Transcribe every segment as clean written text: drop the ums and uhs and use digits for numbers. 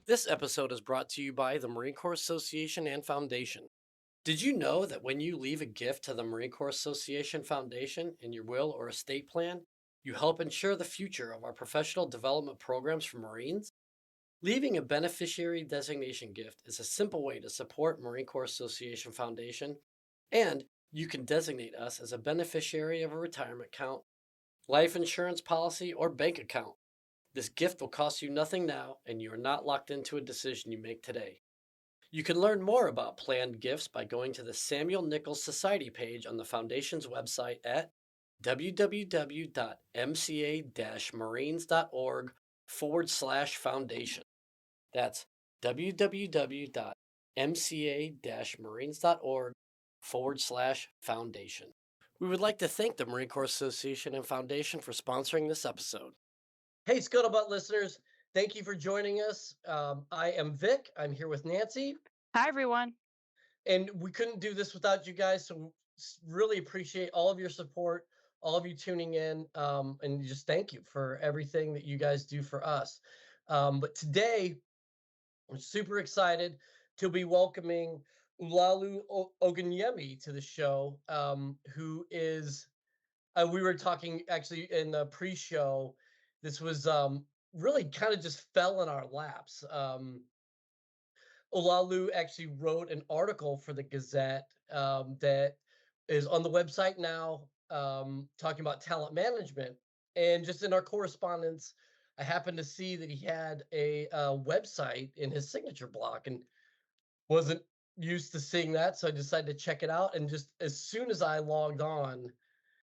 This episode is brought to you by the Marine Corps Association and Foundation. Did you know that when you leave a gift to the Marine Corps Association Foundation in your will or estate plan, you help ensure the future of our professional development programs for Marines? Leaving a beneficiary designation gift is a simple way to support Marine Corps Association Foundation, and you can designate us as a beneficiary of a retirement account, life insurance policy, or bank account. This gift will cost you nothing now, and you are not locked into a decision you make today. You can learn more about planned gifts by going to the Samuel Nichols Society page on the Foundation's website at www.mca-marines.org/foundation. That's www.mca-marines.org/foundation. We would like to thank the Marine Corps Association and Foundation for sponsoring this episode. Hey, Scuttlebutt listeners, thank you for joining us. I am Vic. I'm here with Nancy, Hi, everyone. and we couldn't do this without you guys. So really appreciate all of your support, all of you tuning in, and just thank you for everything that you guys do for us. But today, we're super excited to be welcoming Olaolu Ogunyemi to the show, who is we were talking actually in the pre-show. This was really kind of just fell in our laps. Olaolu actually wrote an article for the Gazette that is on the website now, talking about talent management. And just in our correspondence, I happened to see that he had a website in his signature block and wasn't used to seeing that. So I decided to check it out. And just as soon as I logged on,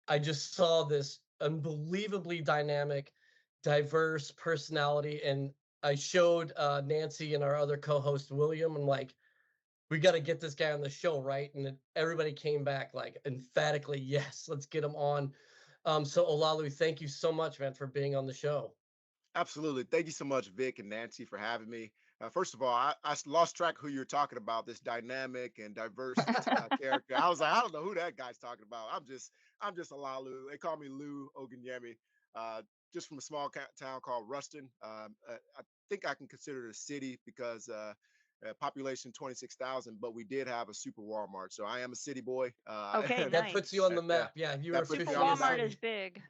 I just saw this unbelievably dynamic, diverse personality, and I showed Nancy and our other co-host William. I'm like, we got to get this guy on the show, right? And then everybody came back like emphatically, yes, let's get him on. So Olaolu, thank you so much, man, for being on the show. Absolutely. Thank you so much, Vic and Nancy, for having me. First of all, lost track who you're talking about. This dynamic and diverse character. I was like, I don't know who that guy's talking about. I'm just a Lalu. They call me Lou Ogunyemi. Uh, just from a small town called Ruston. I think I can consider it a city because population 26,000, but we did have a super Walmart. So I am a city boy. Okay, And That puts you on nice. the yeah, map. Yeah, you are that puts Super me officially on the a map. Walmart is city. big.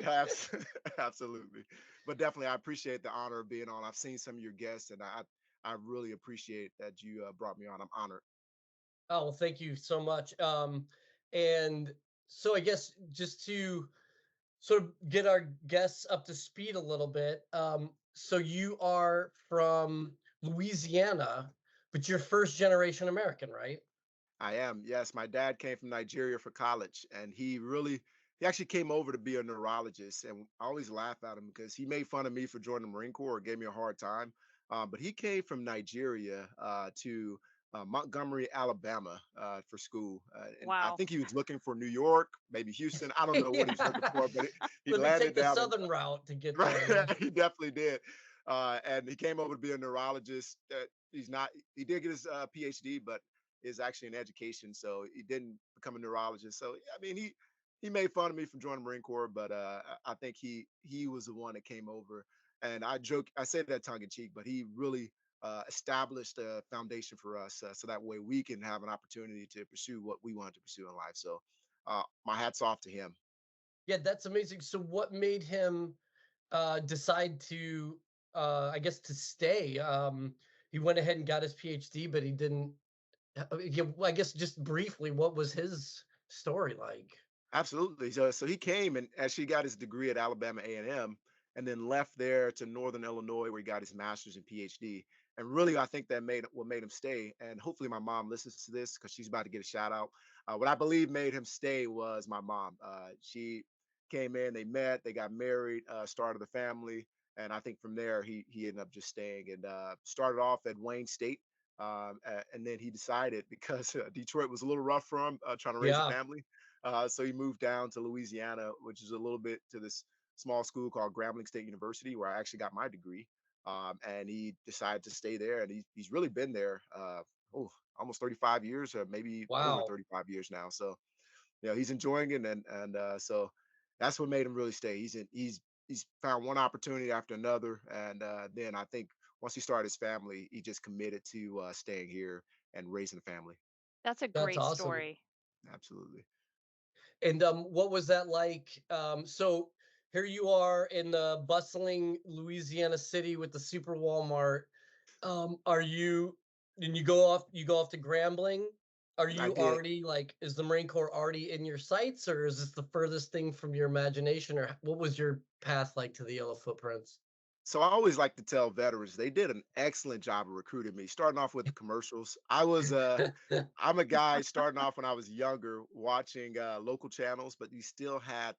Abs- Absolutely. But definitely, I appreciate the honor of being on. I've seen some of your guests, and I really appreciate that you brought me on. I'm honored. Oh, well, thank you so much. And so I guess just to sort of get our guests up to speed a little bit. So you are from Louisiana, but you're first generation American, right? I am. Yes, my dad came from Nigeria for college, and he actually came over to be a neurologist. And I always laugh at him because he made fun of me for joining the Marine Corps or gave me a hard time. But he came from Nigeria to Montgomery, Alabama, for school, and I Wow. think he was looking for New York, maybe Houston. I don't know what he was looking Yeah. for, but he Let me take landed the down in southern route to get right. there. Yeah. He definitely did. And he came over to be a neurologist. He's not. He did get his PhD, but is actually in education, so he didn't become a neurologist. So yeah, I mean, he made fun of me for joining the Marine Corps, but I think he was the one that came over. And I say that tongue in cheek, but he really established a foundation for us, so that way we can have an opportunity to pursue what we wanted to pursue in life. So my hats off to him. Yeah, that's amazing. So what made him decide to I guess to stay? He went ahead and got his PhD, but he didn't yeah, well, I guess just briefly, what was his story like? Absolutely. So he came and actually got his degree at Alabama A&M, and then left there to Northern Illinois where he got his master's and PhD. And really, I think that made what made him stay. And hopefully, my mom listens to this because she's about to get a shout out. What I believe made him stay was my mom. She came in, they met, they got married, started a family, and I think from there he ended up just staying and started off at Wayne State. And then he decided because Detroit was a little rough for him trying to raise a Yeah. family, so he moved down to Louisiana, which is a little bit to this small school called Grambling State University, where I actually got my degree. And he decided to stay there, and he's really been there. Oh, almost 35 years, or maybe over Wow. 35 years now. So he's enjoying it, and so that's what made him really stay. He's found one opportunity after another, and then I think once he started his family, he just committed to staying here and raising a family. That's a That's great awesome. story. Absolutely. And what was that like? So here you are in the bustling Louisiana city with the super Walmart. Are you and you go off to Grambling? Are I you did. already like is the Marine Corps already in your sights, or is this the furthest thing from your imagination, or what was your path like to the Yellow Footprints? So I always like to tell veterans they did an excellent job of recruiting me. Starting off with the commercials, I'm a guy starting off when I was younger, watching local channels, but you still had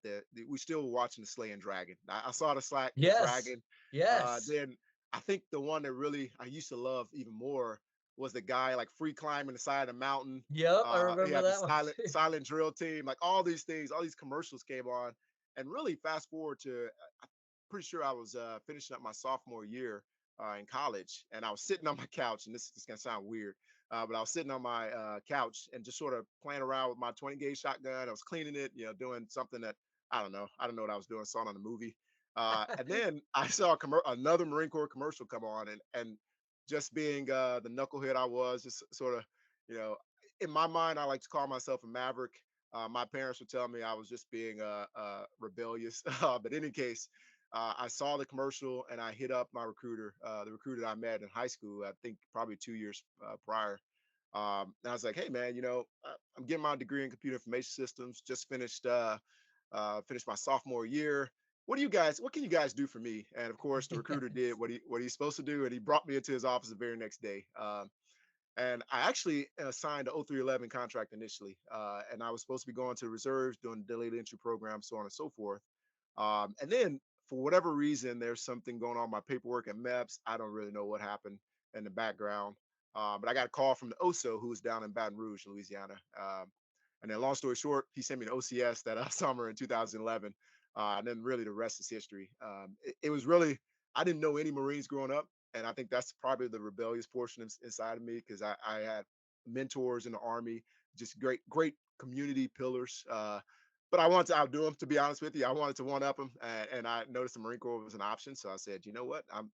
we still were watching the Slaying Dragon. I saw the Slack the Yes. Dragon. Yes. Then I think the one that really I used to love even more was the guy like free climbing the side of the mountain. Yep, I He remember had the that one too. silent drill team, like all these things, all these commercials came on, and really fast forward to pretty sure I was finishing up my sophomore year in college, and I was sitting on my couch, and this is gonna sound weird, but I was sitting on my couch and just sort of playing around with my 20 gauge shotgun. I was cleaning it, doing something that I don't know what I was doing. Saw it on the movie, and then I saw another Marine Corps commercial come on, and just being the knucklehead I was, just sort of, you know, in my mind, I like to call myself a maverick. My parents would tell me I was just being rebellious, but in any case, I saw the commercial and I hit up my recruiter, the recruiter that I met in high school, I think probably 2 years prior. And I was like, "Hey, man, I'm getting my degree in computer information systems. Just finished my sophomore year. What can you guys do for me?" And of course, the recruiter did what he's supposed to do, and he brought me into his office the very next day. And I actually signed a 0311 contract initially, and I was supposed to be going to the reserves, doing the delayed entry program, so on and so forth. And then for whatever reason, there's something going on with my paperwork and MEPS. I don't really know what happened in the background. But I got a call from the OSO who was down in Baton Rouge, Louisiana. And then long story short, he sent me an OCS that summer in 2011. And then really the rest is history. It was really, I didn't know any Marines growing up. And I think that's probably the rebellious portion inside of me because I had mentors in the Army, just great community pillars. But I wanted to outdo him, to be honest with you. I wanted to one up him, and I noticed the Marine Corps was an option. So I said, you know what, I'm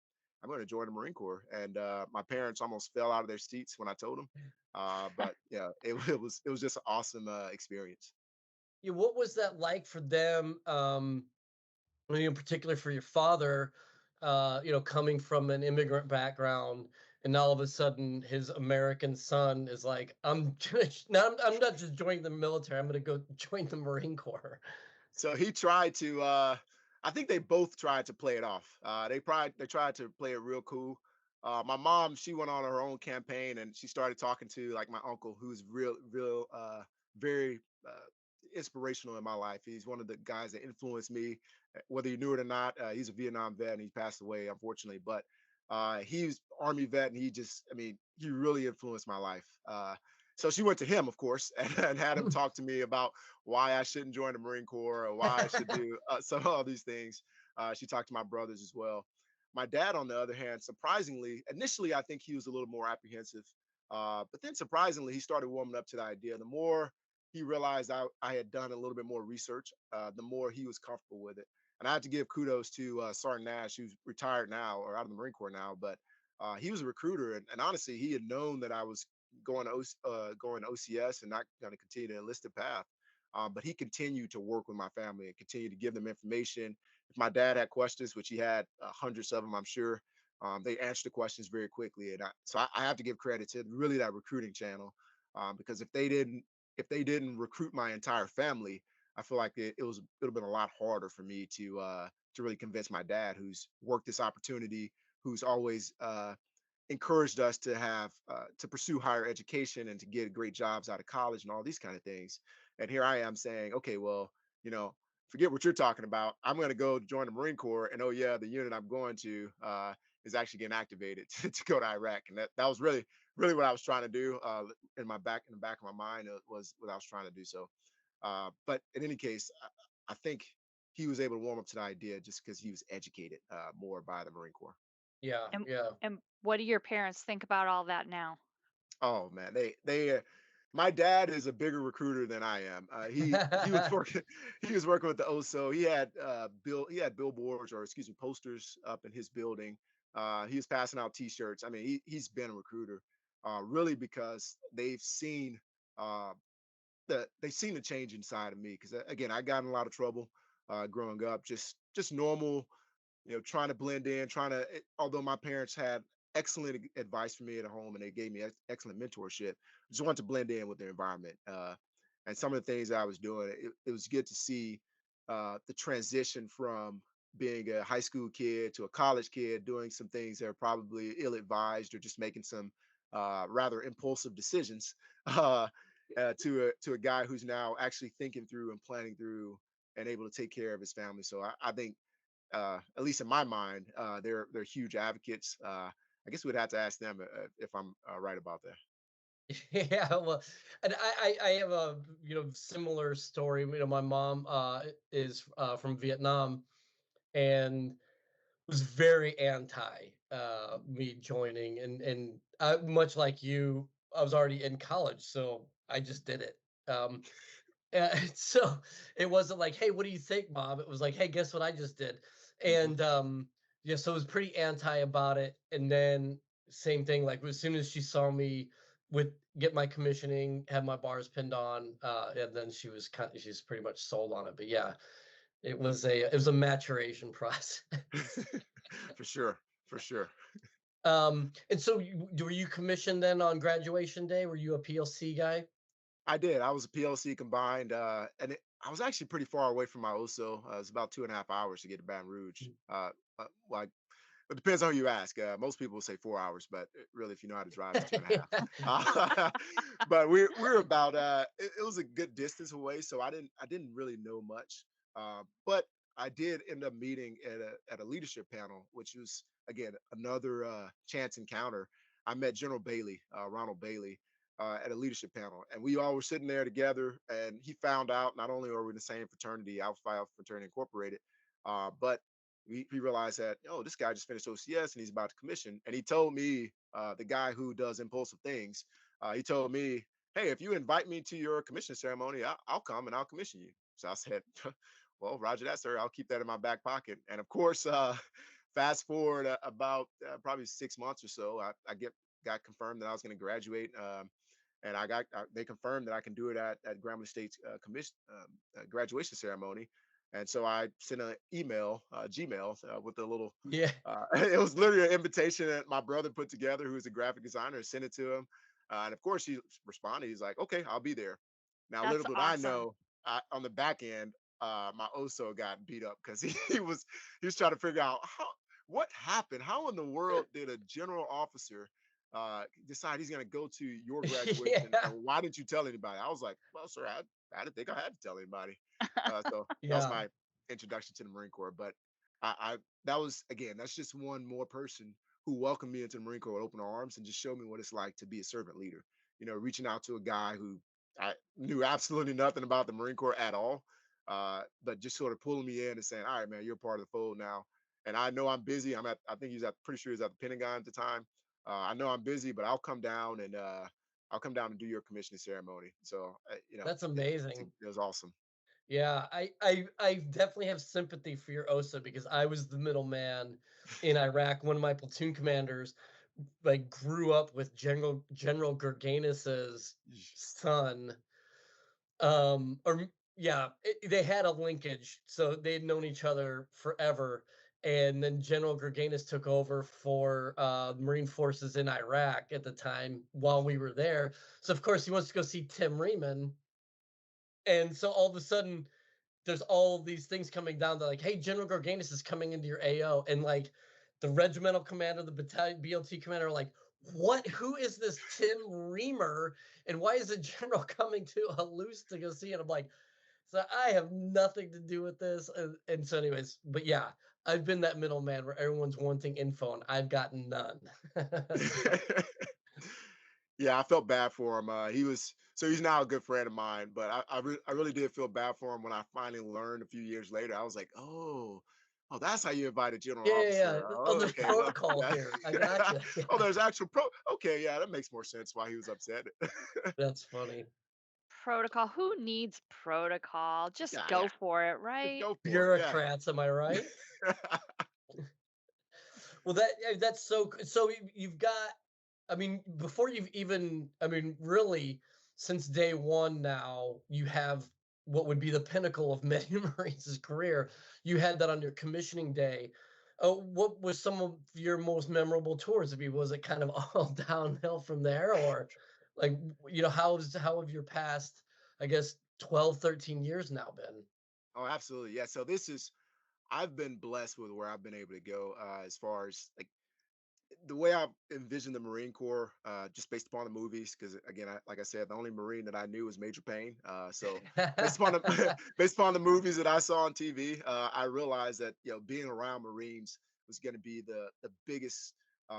going to join the Marine Corps. And my parents almost fell out of their seats when I told them. But yeah, it was just an awesome experience. Yeah, what was that like for them? Maybe in particular for your father, coming from an immigrant background, and all of a sudden his American son is like, I'm just, now I'm not just joining the military. I'm going to go join the Marine Corps. So he tried to. I think they both tried to play it off. They tried to play it real cool. My mom, she went on her own campaign and she started talking to like my uncle, who's real, very inspirational in my life. He's one of the guys that influenced me, whether you knew it or not. He's a Vietnam vet and he passed away, unfortunately. But he's Army vet and I mean, he really influenced my life. So she went to him, of course, and had him talk to me about why I shouldn't join the Marine Corps or why I should do some of all these things. She talked to my brothers as well. My dad, on the other hand, surprisingly, initially I think he was a little more apprehensive, but then surprisingly he started warming up to the idea. The more he realized I had done a little bit more research, the more he was comfortable with it. And I have to give kudos to Sergeant Nash, who's retired now or out of the Marine Corps now, but he was a recruiter, and honestly, he had known that I was going OCS and not going to continue the enlisted path. But he continued to work with my family and continue to give them information. If my dad had questions, which he had hundreds of them, I'm sure, they answered the questions very quickly. And I have to give credit to really that recruiting channel, because if they didn't recruit my entire family, I feel like it would have been a lot harder for me to really convince my dad, who's worked this opportunity, who's always encouraged us to pursue higher education and to get great jobs out of college and all these kind of things. And here I am saying, okay, well, you know, forget what you're talking about. I'm going to go join the Marine Corps, and oh yeah, the unit I'm going to is actually getting activated to go to Iraq, and that was really what I was trying to do. In the back of my mind was what I was trying to do. So, but in any case, I think he was able to warm up to the idea just because he was educated more by the Marine Corps. Yeah, And yeah. and what do your parents think about all that now? Oh man, my dad is a bigger recruiter than I am. He was working he was working with the OSO. He had billboards or excuse me posters up in his building He was passing out T-shirts. I mean, he's been a recruiter, really because uh, they've seen the change inside of me. Because again, I got in a lot of trouble growing up, just normal, trying to blend in, although my parents had excellent advice for me at home and they gave me excellent mentorship, I just wanted to blend in with their environment. And some of the things I was doing, it was good to see the transition from being a high school kid to a college kid, doing some things that are probably ill-advised or just making some rather impulsive decisions, uh, to a guy who's now actually thinking through and planning through and able to take care of his family. So I think at least in my mind, they're huge advocates. I guess we'd have to ask them if I'm right about that. Yeah, well, and I have a similar story. My mom is from Vietnam and was very anti me joining, and much like you, I was already in college, so I just did it. Um, so it wasn't like, "Hey, what do you think, mom?" It was like, "Hey, guess what I just did?" Hmm. And yeah, so it was pretty anti about it. And then same thing, like as soon as she saw me with get my commissioning, have my bars pinned on, and then she's pretty much sold on it. But yeah, it was a maturation process. For sure, for sure. And so were you commissioned then on graduation day? Were you a PLC guy? I did. I was a PLC combined, I was actually pretty far away from my OSO. It was about 2.5 hours to get to Baton Rouge. Like it depends on who you ask. Most people say 4 hours, but really, if you know how to drive, it's 2.5. But we're about it was a good distance away, so I didn't really know much. But I did end up meeting at a leadership panel, which was again another chance encounter. I met General Bailey, Ronald Bailey, at a leadership panel, and we all were sitting there together. And he found out not only are we in the same fraternity, Alpha Phi Alpha Fraternity Incorporated, but we realized that, oh, this guy just finished OCS and he's about to commission. And he told me, the guy who does impulsive things, he told me, hey, if you invite me to your commission ceremony, I'll come and I'll commission you. So I said, well, Roger that, sir. I'll keep that in my back pocket. And of course, fast forward about probably 6 months or so, I got confirmed that I was going to graduate. And they confirmed that I can do it at Grambling State's commission graduation ceremony. And so I sent an email, Gmail, with a little. Yeah. It was literally an invitation that my brother put together, who's a graphic designer, sent it to him, and of course he responded. He's like, "Okay, I'll be there." Now, little That's did I awesome. know, on the back end, my OSO got beat up because he was trying to figure out what happened. How in the world did a general officer decide he's going to go to your graduation, Yeah. and why didn't you tell anybody? I was like, "Well, sir, I didn't think I had to tell anybody." So that was Yeah. my introduction to the Marine Corps. But I that was again, that's just one more person who welcomed me into the Marine Corps with open arms and just showed me what it's like to be a servant leader. Reaching out to a guy who I knew absolutely nothing about the Marine Corps at all, but just sort of pulling me in and saying, "All right, man, you're part of the fold now." And I know I'm busy. I think pretty sure he's at the Pentagon at the time. I know I'm busy, but I'll come down and do your commissioning ceremony. So, That's amazing. it was awesome. Yeah, I definitely have sympathy for your OSA because I was the middleman in Iraq. One of my platoon commanders like grew up with General Gurganis's son. Yeah, they had a linkage, so they'd known each other forever. And then General Gurganis took over for Marine forces in Iraq at the time while we were there. So of course he wants to go see Tim Reeman, and so all of a sudden there's all these things coming down. They're like, "Hey, General Gorganis is coming into your AO," and like the regimental commander, the battalion BLT commander, are like, "What? Who is this Tim Reamer? And why is a general coming to a loose to go see it?" I'm like, "So I have nothing to do with this." And so, anyways, but yeah, I've been that middleman where everyone's wanting info and I've gotten none. Yeah, I felt bad for him. He's now a good friend of mine, but I really did feel bad for him when I finally learned a few years later. I was like, oh, that's how you invite a general Yeah, yeah, officer. yeah. Oh, Oh, there's okay, well, protocol yeah. here. I gotcha. Oh, Yeah, there's actual pro. Okay, yeah, that makes more sense why he was upset. that's funny. Protocol. Who needs protocol? Just Yeah, go yeah, for it, just right? go for it. Yeah. Bureaucrats, am I right? Well, that's so you've got. I mean, before you've even. I mean, really, since day one now, you have what would be the pinnacle of many Marines' career. You had that on your commissioning day. What was some of your most memorable tours? I mean, was it kind of all downhill from there, or like how have your past, I guess, 12, 13 years now been? Oh, absolutely. Yeah. So I've been blessed with where I've been able to go as far as like the way I envisioned the Marine Corps, just based upon the movies, because again, like I said, the only Marine that I knew was Major Payne. So based upon the based upon the movies that I saw on TV, I realized that being around Marines was going to be the biggest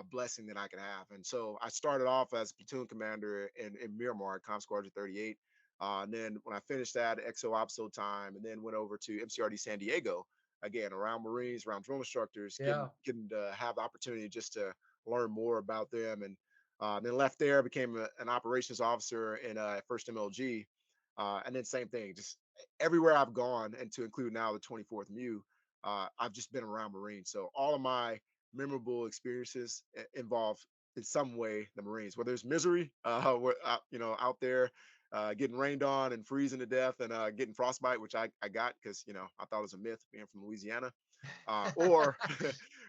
blessing that I could have. And so I started off as platoon commander in Miramar, Com Squadron 38. And then when I finished that, XO OPSO time, and then went over to MCRD San Diego, again around Marines, around drill instructors, Yeah. getting to have the opportunity just to learn more about them. And then left there, became an operations officer in First MLG. And then same thing, just everywhere I've gone, and to include now the 24th MU, I've just been around Marines. So all of my memorable experiences involve in some way the Marines, whether it's misery, out there getting rained on and freezing to death and getting frostbite, which I got because I thought it was a myth being from Louisiana, or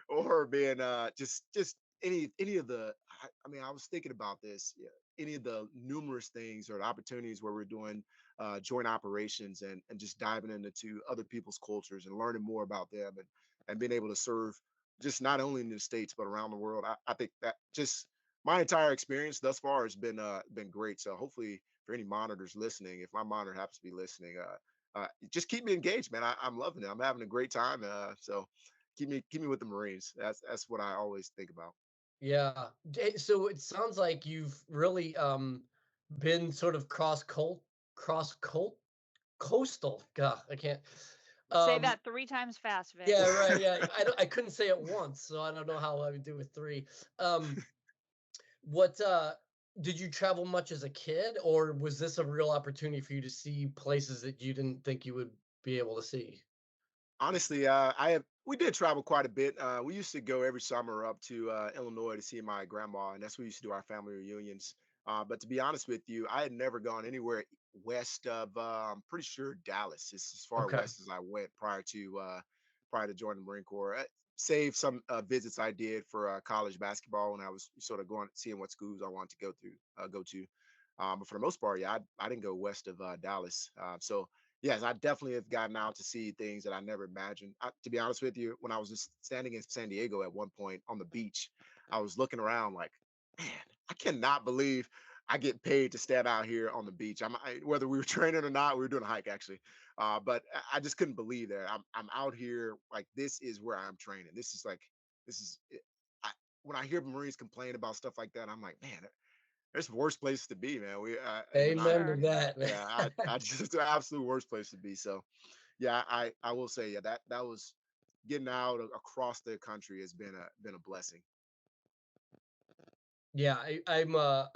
or being just any of the I mean, I was thinking about this, yeah, any of the numerous things or the opportunities where we're doing joint operations and just diving into other people's cultures and learning more about them and being able to serve just not only in the states but around the world. I think that just my entire experience thus far has been great. So hopefully for any monitors listening, if my monitor happens to be listening, just keep me engaged, man. I'm loving it. I'm having a great time. So keep me with the Marines. That's what I always think about. Yeah. So it sounds like you've really been sort of cross cult coastal. God, I can't. Say Um that 3 times fast, Vic. yeah, right, yeah. I couldn't say it once, so I don't know how I would do with three. Um what did you travel much as a kid, or was this a real opportunity for you to see places that you didn't think you would be able to see? Honestly, we did travel quite a bit. We used to go every summer up to Illinois to see my grandma, and that's where we used to do our family reunions. But to be honest with you, I had never gone anywhere west of, I'm pretty sure Dallas. It's as far Okay. west as I went prior to joining the Marine Corps. Save some visits I did for college basketball when I was sort of going seeing what schools I wanted to go to. But for the most part, yeah, I didn't go west of Dallas. So yes, I definitely have gotten out to see things that I never imagined. To be honest with you, when I was just standing in San Diego at one point on the beach, I was looking around like, man, I cannot believe I get paid to stand out here on the beach. Whether we were training or not, we were doing a hike actually, but I just couldn't believe that I'm out here like this is where I'm training. This is. I, when I hear Marines complain about stuff like that, I'm like, man, there's worse places to be, man. When I Amen to Sure. that, man. yeah, I just the absolute worst place to be. So yeah, I will say, yeah, that was getting out across the country has been a blessing. Yeah, I'm a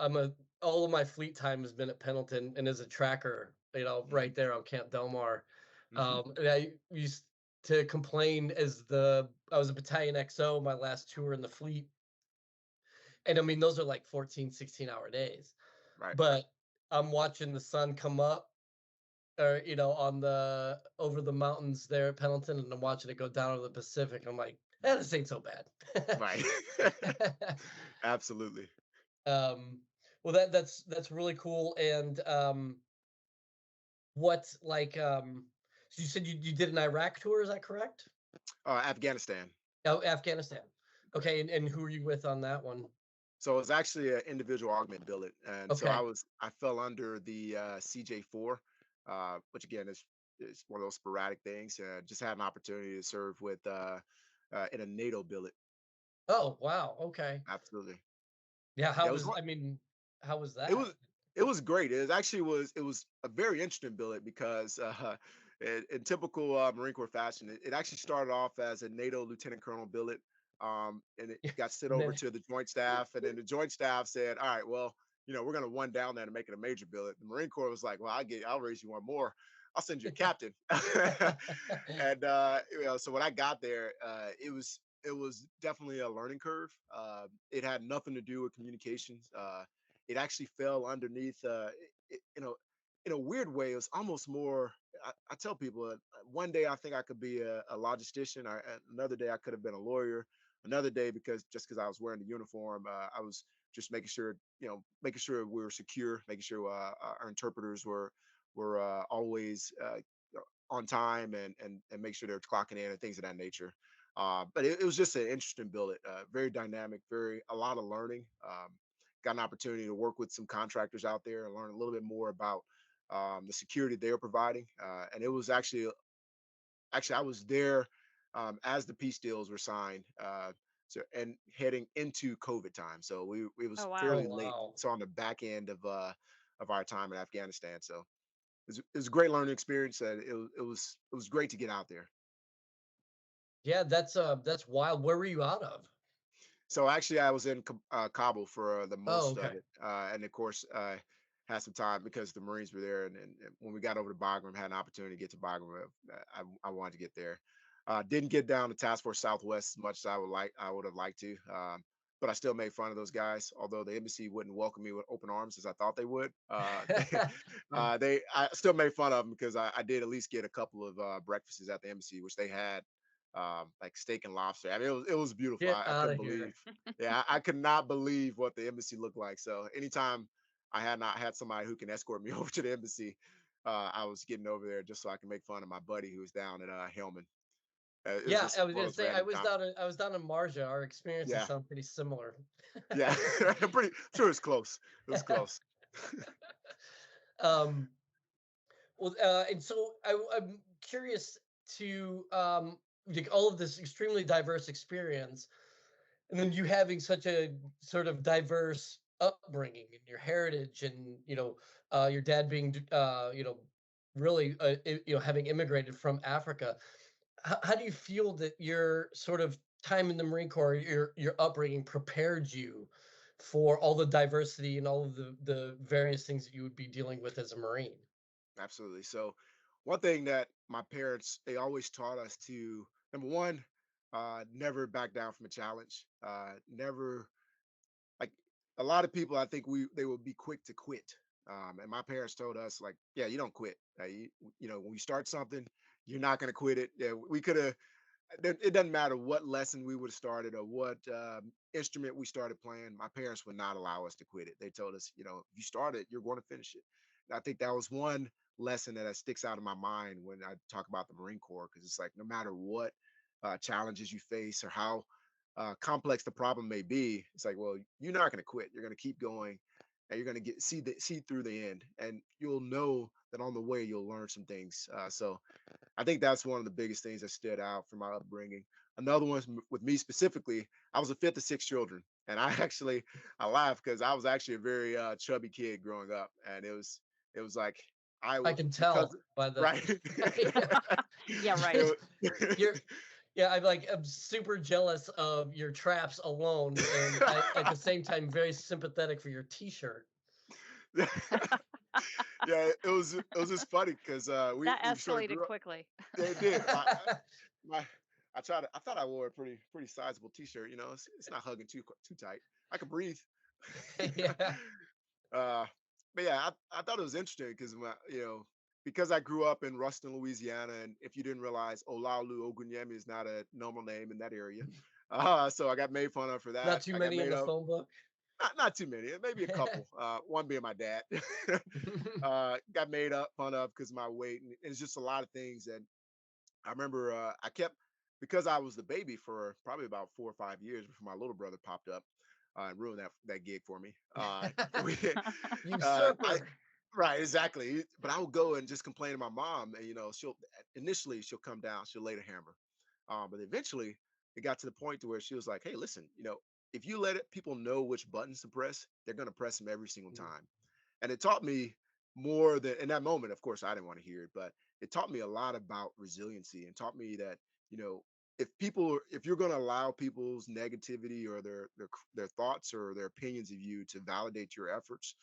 all of my fleet time has been at Pendleton and as a tracker, Hmm. right there on Camp Delmar. Hmm. And I used to complain as the I was a battalion XO my last tour in the fleet. And I mean those are like 14, 16-hour days. Right. But I'm watching the sun come up or on the over the mountains there at Pendleton, and I'm watching it go down over the Pacific. I'm like, this ain't so bad. Right. Absolutely. um well that's really cool. And what like so you said you did an Iraq tour, is that correct? Afghanistan. Oh, Afghanistan. Okay, and who are you with on that one? So it was actually an individual augment billet, and so Okay. I fell under the CJ4, which again is one of those sporadic things. Just had an opportunity to serve with in a NATO billet. Oh, wow. Okay. Absolutely. Yeah, Yeah, how was I mean, how was it that? was it was great. It was a very interesting billet because in typical Marine Corps fashion, it actually started off as a NATO lieutenant colonel billet, and it got sent And over then to the joint staff, and then the joint staff said, "All right, well, we're going to one down that and make it a major billet." The Marine Corps was like, "Well, I'll raise you one more. I'll send you a captain." And so when I got there, it was definitely a learning curve. It had nothing to do with communications. It actually fell underneath, in a weird way. It was almost more. I tell people, one day I think I could be a logistician. Another day I could have been a lawyer. Another day, because I was wearing the uniform, I was just making sure, making sure we were secure, making sure our interpreters were always on time, and make sure they're clocking in and things of that nature. But it was just an interesting billet, very dynamic, very a lot of learning. Got an opportunity to work with some contractors out there and learn a little bit more about the security they were providing. And it was actually I was there as the peace deals were signed. So and heading into COVID time, so we was Oh, Oh, wow. fairly late. wow. So on the back end of our time in Afghanistan. So it was a great learning experience, and it was great to get out there. Yeah, that's wild. Where were you out of? So actually, I was in Kabul for the Oh, most of okay. it, and of course, had some time because the Marines were there, and when we got over to Bagram, had an opportunity to get to Bagram. I wanted to get there. Didn't get down to Task Force Southwest as much as I would have liked to, but I still made fun of those guys. Although the embassy wouldn't welcome me with open arms as I thought they would, I still made fun of them because I did at least get a couple of breakfasts at the embassy, which they had like steak and lobster. I mean, it was beautiful. Get I out couldn't of here. believe. Yeah, I could not believe what the embassy looked like. So anytime I had not had somebody who can escort me over to the embassy, I was getting over there just so I can make fun of my buddy who was down at Hillman. It was Yeah, just I was one of gonna those say random times. I was down in Marja. Our experiences Yeah, sound pretty similar. yeah. I'm pretty sure it's close. It was close. um, well, and so I'm curious to like all of this extremely diverse experience, and then you having such a sort of diverse upbringing and your heritage, and your dad being really having immigrated from Africa. How do you feel that your sort of time in the Marine Corps, your upbringing prepared you for all the diversity and all of the various things that you would be dealing with as a Marine? Absolutely. So, one thing that my parents they always taught us to number one, never back down from a challenge. Never like a lot of people. I think they will be quick to quit. And my parents told us like, yeah, you don't quit. When you start something, you're not going to quit it. Yeah, we could have it doesn't matter what lesson we would have started or what instrument we started playing. My parents would not allow us to quit it. They told us, if you start it, you're going to finish it. And I think that was one lesson that sticks out in my mind when I talk about the Marine Corps, because it's like no matter what challenges you face or how complex the problem may be, it's like, well, you're not going to quit. You're going to keep going, and you're going to see through the end, and you'll know that on the way you'll learn some things. So I think that's one of the biggest things that stood out from my upbringing. Another one with me specifically, I was a fifth of six children, and I laugh because I was actually a very chubby kid growing up, and it was like I can because tell by the right. yeah, Yeah, right. It you're yeah, I'm super jealous of your traps alone, and at the same time very sympathetic for your T-shirt. yeah, it was just funny because we That we sort of escalated grew up. quickly. Yeah, it did. My I thought I wore a pretty sizable t-shirt. It's not hugging too tight. I can breathe. Yeah. uh, but yeah, I thought it was interesting because because I grew up in Ruston, Louisiana, and if you didn't realize, Olaolu Ogunyemi is not a normal name in that area. So I got made fun of for Not that. too I got many in made the up. phone book. Not too many, maybe a couple. One being my dad. Got made up fun of because my weight, and it's just a lot of things. And I remember I kept because I was the baby for probably about 4 or 5 years before my little brother popped up and ruined that gig for me. We, I Usurper. right, exactly. But I would go and just complain to my mom, and she'll come down, she'll lay the hammer, but eventually it got to the point to where she was like, "Hey, listen, if you let people know which buttons to press, they're gonna press them every single Mm. time." And it taught me more than in that moment. Of course, I didn't want to hear it, but it taught me a lot about resiliency and taught me that you know if you're going to allow people's negativity or their thoughts or their opinions of you to validate your efforts,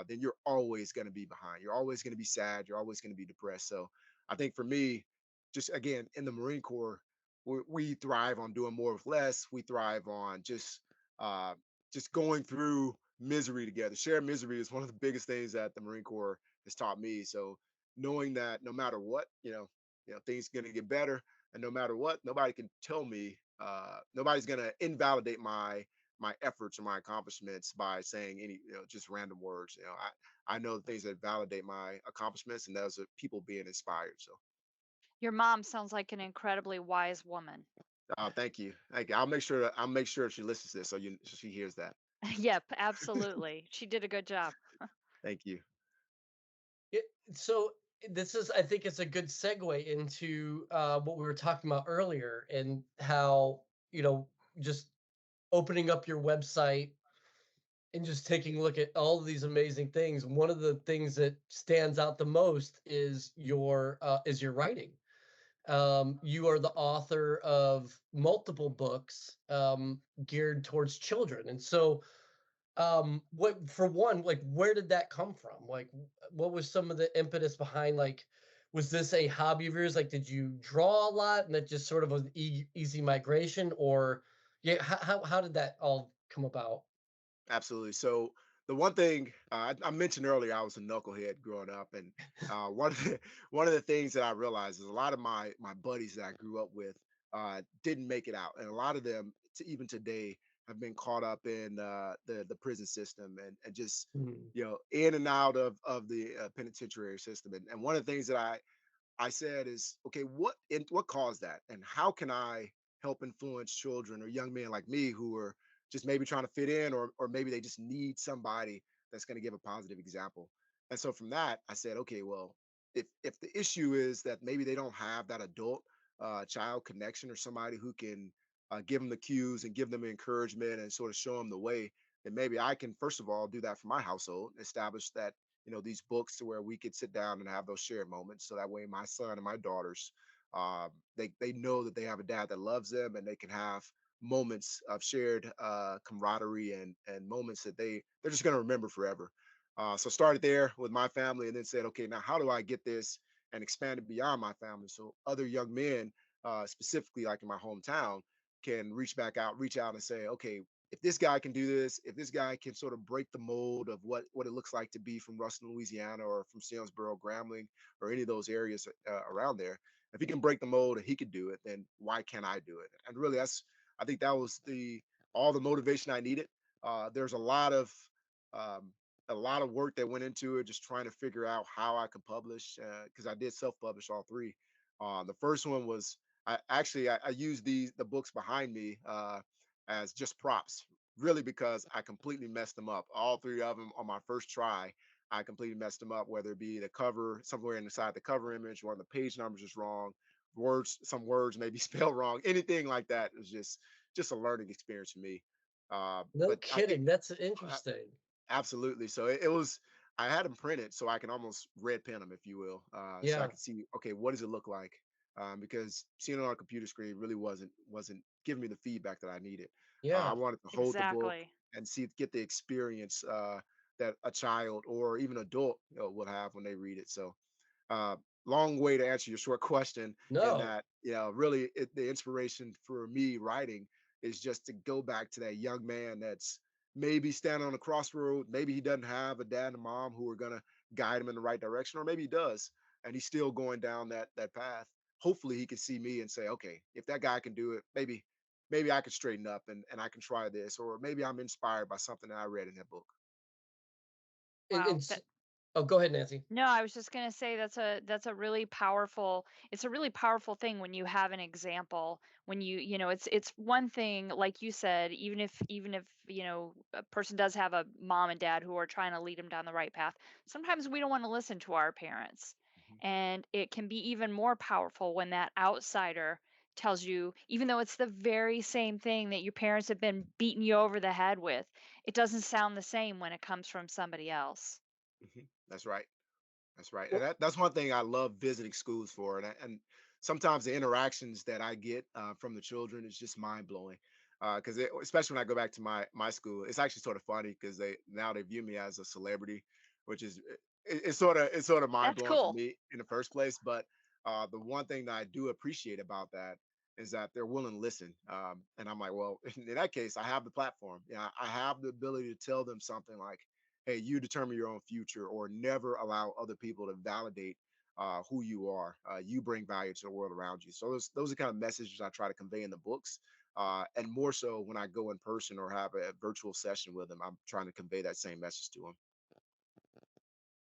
then you're always going to be behind. You're always going to be sad. You're always going to be depressed. So I think for me, just again in the Marine Corps, we thrive on doing more with less. We thrive on uh, just going through misery together. Shared misery is one of the biggest things that the Marine Corps has taught me. So knowing that no matter what, things going to get better, and no matter what, nobody can tell me. Nobody's going to invalidate my efforts or my accomplishments by saying any just random words. I know the things that validate my accomplishments, and those are people being inspired. So Your mom sounds like an incredibly wise woman. thank you, thank you. I'll make sure she listens to this so she hears that. Yep, absolutely. She did a good job. Thank you. It, so this is, I think, it's a good segue into what we were talking about earlier, and how just opening up your website and just taking a look at all of these amazing things. One of the things that stands out the most is your writing. You are the author of multiple books geared towards children, and so what for one, like, where did that come from? Like, what was some of the impetus behind, like, was this a hobby of yours? Like, did you draw a lot and that just sort of was easy migration? Or yeah, how did that all come about? Absolutely. So the one thing I mentioned earlier, I was a knucklehead growing up, and one of the one of the things that I realized is a lot of my buddies that I grew up with didn't make it out, and a lot of them, even today, have been caught up in the prison system, and just Hmm. in and out of the penitentiary system. And one of the things that I said is, okay, what caused that, and how can I help influence children or young men like me who are just maybe trying to fit in, or maybe they just need somebody that's going to give a positive example. And so from that, I said, okay, well, if the issue is that maybe they don't have that adult child connection, or somebody who can give them the cues and give them encouragement and sort of show them the way, then maybe I can first of all do that for my household, establish that these books to where we could sit down and have those shared moments, so that way my son and my daughters they know that they have a dad that loves them, and they can have moments of shared camaraderie, and moments that they're just going to remember forever. So started there with my family, and then said, okay, now how do I get this and expand it beyond my family, so other young men, specifically like in my hometown, can reach out and say, okay, if this guy can do this, if this guy can sort of break the mold of what it looks like to be from Ruston, Louisiana, or from Salisbury, Grambling, or any of those areas around there, if he can break the mold and he could do it, then why can't I do it? And really, I think that was the all the motivation I needed. There's um, a lot of work that went into it, just trying to figure out how I could publish, because I did self-publish all three. The first one was I used the books behind me as just props, really, because I completely messed them up. All three of them on my first try, I completely messed them up. Whether it be the cover, somewhere inside the cover image, or the page numbers is wrong, some words maybe spelled wrong, anything like that. It was just a learning experience for me. No But I think kidding. That's uh, interesting. absolutely. So it was. I had them printed so I can almost red pen them, if you will, so I Yeah. could see, okay, what does it look like? Because seeing it on a computer screen really wasn't giving me the feedback that I needed. I Yeah. wanted to hold the book Exactly. and get the experience that a child or even adult will have when they read it. So uh, long way to answer your short question, in No. that really the inspiration for me writing is just to go back to that young man that's maybe standing on a crossroad. Maybe he doesn't have a dad and mom who are going to guide him in the right direction, or maybe he does, and he's still going down that path. Hopefully he can see me and say, okay, if that guy can do it, maybe I can straighten up, and I can try this, or maybe I'm inspired by something that I read in that book. Wow. Oh, go ahead, Nancy. No, I was just gonna say that's a really powerful it's a really powerful thing when you have an example, when it's one thing, like you said, even if a person does have a mom and dad who are trying to lead them down the right path, sometimes we don't want to listen to our parents. Mhm. And it can be even more powerful when that outsider tells you, even though it's the very same thing that your parents have been beating you over the head with, it doesn't sound the same when it comes from somebody else. That's right. That's right. And Well, that's one thing I love visiting schools for. And sometimes the interactions that I get from the children is just mind blowing. Because especially when I go back to my school, it's actually sort of funny because they view me as a celebrity, which is it's sort of mind That's blowing for cool. me in the first place. But the one thing that I do appreciate about that is that they're willing to listen. And I'm like, well, in that case, I have the platform. Yeah, I have the ability to tell them something like, hey, you determine your own future, or never allow other people to validate who you are. You bring value to the world around you. So those are kind of messages I try to convey in the books. And more so when I go in person or have a virtual session with them, I'm trying to convey that same message to them.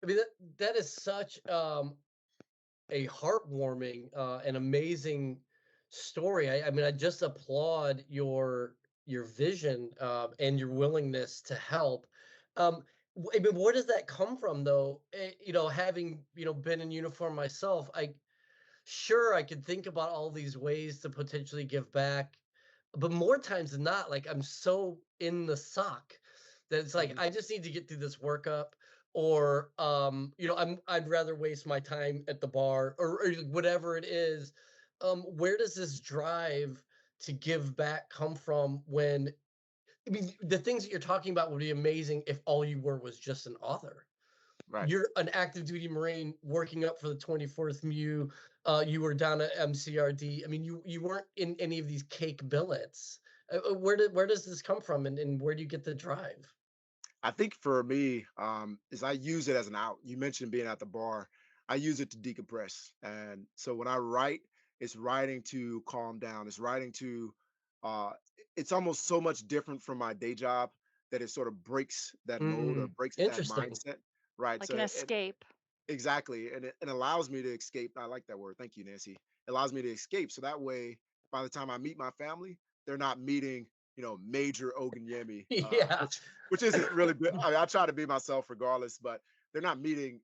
I mean, that is such a heartwarming and amazing story. I mean, I just applaud your vision and your willingness to help. I mean, where does that come from, though? You know, having been in uniform myself, I could think about all these ways to potentially give back, but more times than not, like I'm so in the sock that it's like Mhm. I just need to get through this workup, or I'd rather waste my time at the bar, or whatever it is. Where does this drive to give back come from? When I mean, the things that you're talking about would be amazing if all you were was just an author. Right. You're an active duty Marine working up for the 24th MU. You were down at MCRD. I mean, you weren't in any of these cake billets. Where does this come from, and where do you get the drive? I think for me, is I use it as an out. You mentioned being at the bar. I use it to decompress. And so when I write, it's writing to calm down. It's writing to, it's almost so much different from my day job that it sort of breaks that mode or Mm, breaks that interesting. mindset. Right. Like So an escape. exactly. And it allows me to escape. I like that word. Thank you, Nancy. It allows me to escape. So that way, by the time I meet my family, they're not meeting, Major Ogunyemi, Yeah. which isn't really good. I mean, I try to be myself regardless, but they're not meeting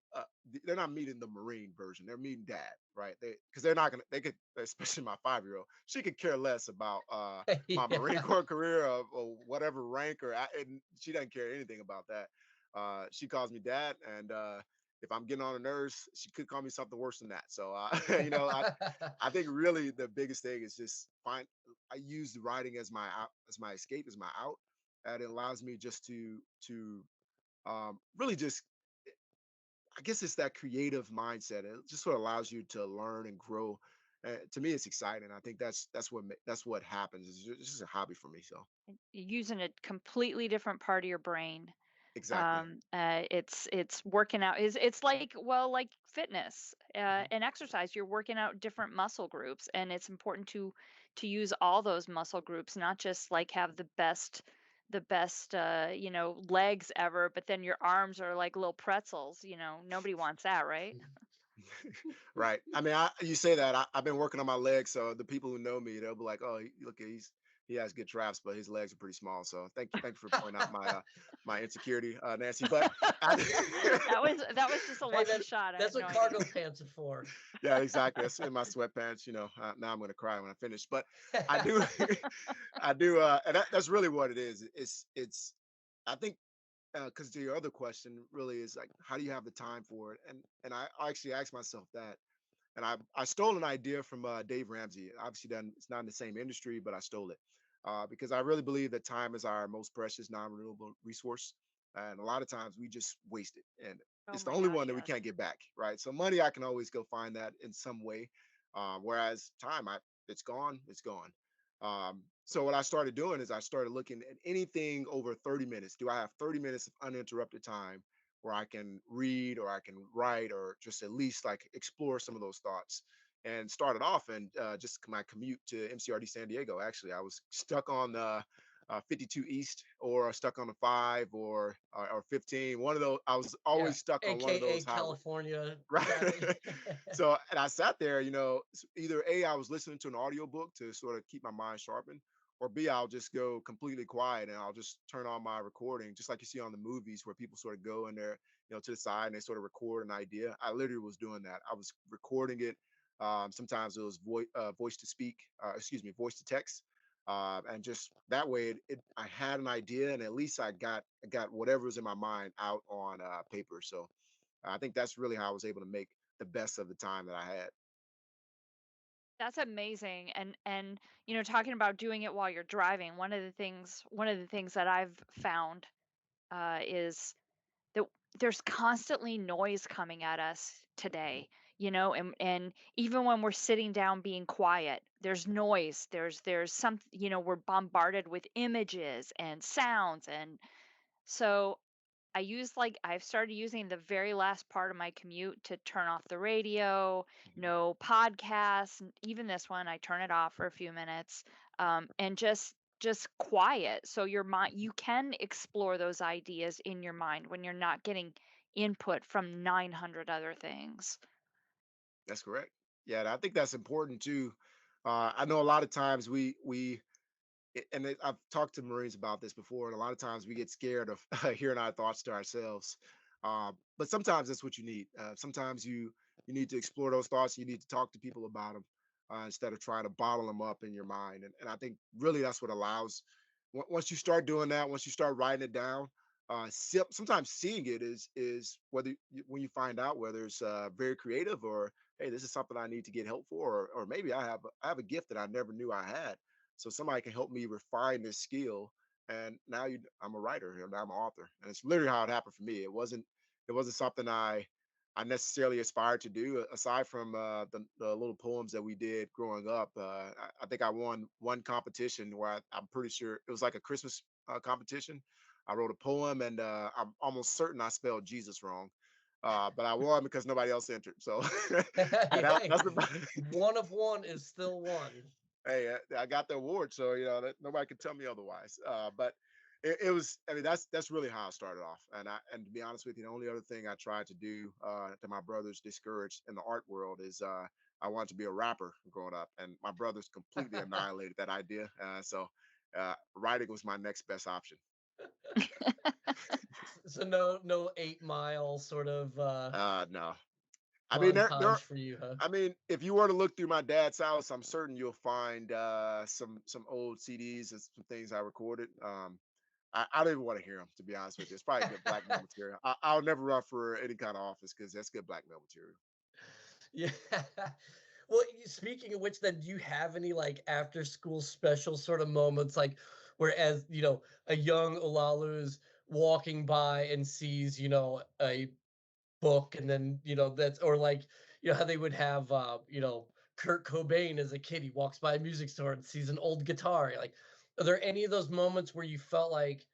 they're not meeting the Marine version. They're meeting dad, right? Because they're not gonna they could, especially my 5-year-old, she could care less about my Marine Yeah. Corps career or whatever rank and she doesn't care anything about that. She calls me dad, and if I'm getting on her nerves, she could call me something worse than that. So, I think really the biggest thing is just find. I use the writing as my out, as my escape, as my out, and it allows me just to really just. I guess it's that creative mindset. It just sort of allows you to learn and grow. To me, it's exciting. I think that's what happens. It's just a hobby for me. So Using a completely different part of your brain. exactly. It's working out is it's like, well, like fitness Mhm. and exercise. You're working out different muscle groups, and it's important to use all those muscle groups, not just like have the best legs ever, but then your arms are like little pretzels. Nobody wants that, right? Right. I mean, you say that I've been working on my legs, so the people who know me, they'll be like, "Oh, look, he has good traps, but his legs are pretty small." So thank you for pointing out my insecurity, Nancy. But I, That was just a Hey, lucky shot. I that's had what no idea. cargo pants are for. yeah, exactly. That's in my sweatpants. Now I'm gonna cry when I finish. But I do, I do, and that's really what it is. It's I think because to your other question really is like, how do you have the time for it? And I actually asked myself that. And I stole an idea from Dave Ramsey. Obviously, then it's not in the same industry, but I stole it because I really believe that time is our most precious non-renewable resource, and a lot of times we just waste it, and Oh it's the my only God, one that we yes. can't get back, right? So money, I can always go find that in some way, whereas time, it's gone, it's gone. So what I started doing is I started looking at anything over 30 minutes. Do I have 30 minutes of uninterrupted time where I can read or I can write or just at least like explore some of those thoughts. And started off and just my commute to MCRD San Diego. Actually, I was stuck on 52 East or stuck on the 5 or 15. One of those. I was Yeah, always stuck on one of AKA those highways. California Right. traffic. So, and I sat there, either A, I was listening to an audiobook to sort of keep my mind sharpened, or B, I'll just go completely quiet and I'll just turn on my recording, just like you see on the movies where people sort of go in there, to the side and they sort of record an idea. I literally was doing that. I was recording it. Sometimes it was voice to speak, voice to text. And just that way, I had an idea, and at least I got whatever was in my mind out on paper. So I think that's really how I was able to make the best of the time that I had. That's amazing. And talking about doing it while you're driving, one of the things that I've found is that there's constantly noise coming at us today. and even when we're sitting down being quiet, there's noise, there's some, we're bombarded with images and sounds. And so I've started using the very last part of my commute to turn off the radio, Mhm. no podcasts, even this one, I turn it off for a few minutes, and just quiet. So your mind, you can explore those ideas in your mind when you're not getting input from 900 other things. That's correct. Yeah, and I think that's important too. I know a lot of times I've talked to Marines about this before, and a lot of times we get scared of hearing our thoughts to ourselves. But sometimes that's what you need. Sometimes you need to explore those thoughts. You need to talk to people about them instead of trying to bottle them up in your mind. And I think really that's what allows. Once you start doing that, once you start writing it down, sometimes seeing it is when you find out whether it's very creative or hey, this is something I need to get help for, or maybe I have a gift that I never knew I had, so somebody can help me refine this skill. And now I'm a writer, now I'm an author, and it's literally how it happened for me. It wasn't something I necessarily aspired to do. Aside from the little poems that we did growing up, I think I won one competition where I'm pretty sure it was like a Christmas competition. I wrote a poem, and I'm almost certain I spelled Jesus wrong. But I won because nobody else entered. So, and Hey, that's the one of one is still one. hey, I got the award, so that nobody can tell me otherwise. But it was, I mean, that's really how I started off. And to be honest with you, the only other thing I tried to do that my brothers discouraged in the art world is I wanted to be a rapper growing up, and my brothers completely annihilated that idea. So writing was my next best option. So no 8 Mile sort of No, I mean montage for you, huh? I mean, if you were to look through my dad's house, I'm certain you'll find some old CDs and some things I recorded. I don't even want to hear them, to be honest with you. It's probably good blackmail material. I'll never run for any kind of office because that's good blackmail material. Yeah. Well, speaking of which, then do you have any like after school special sort of moments, like whereas a young Olalu is walking by and sees a book, and then that's or like how they would have Kurt Cobain as a kid, he walks by a music store and sees an old guitar. Like, are there any of those moments where you felt like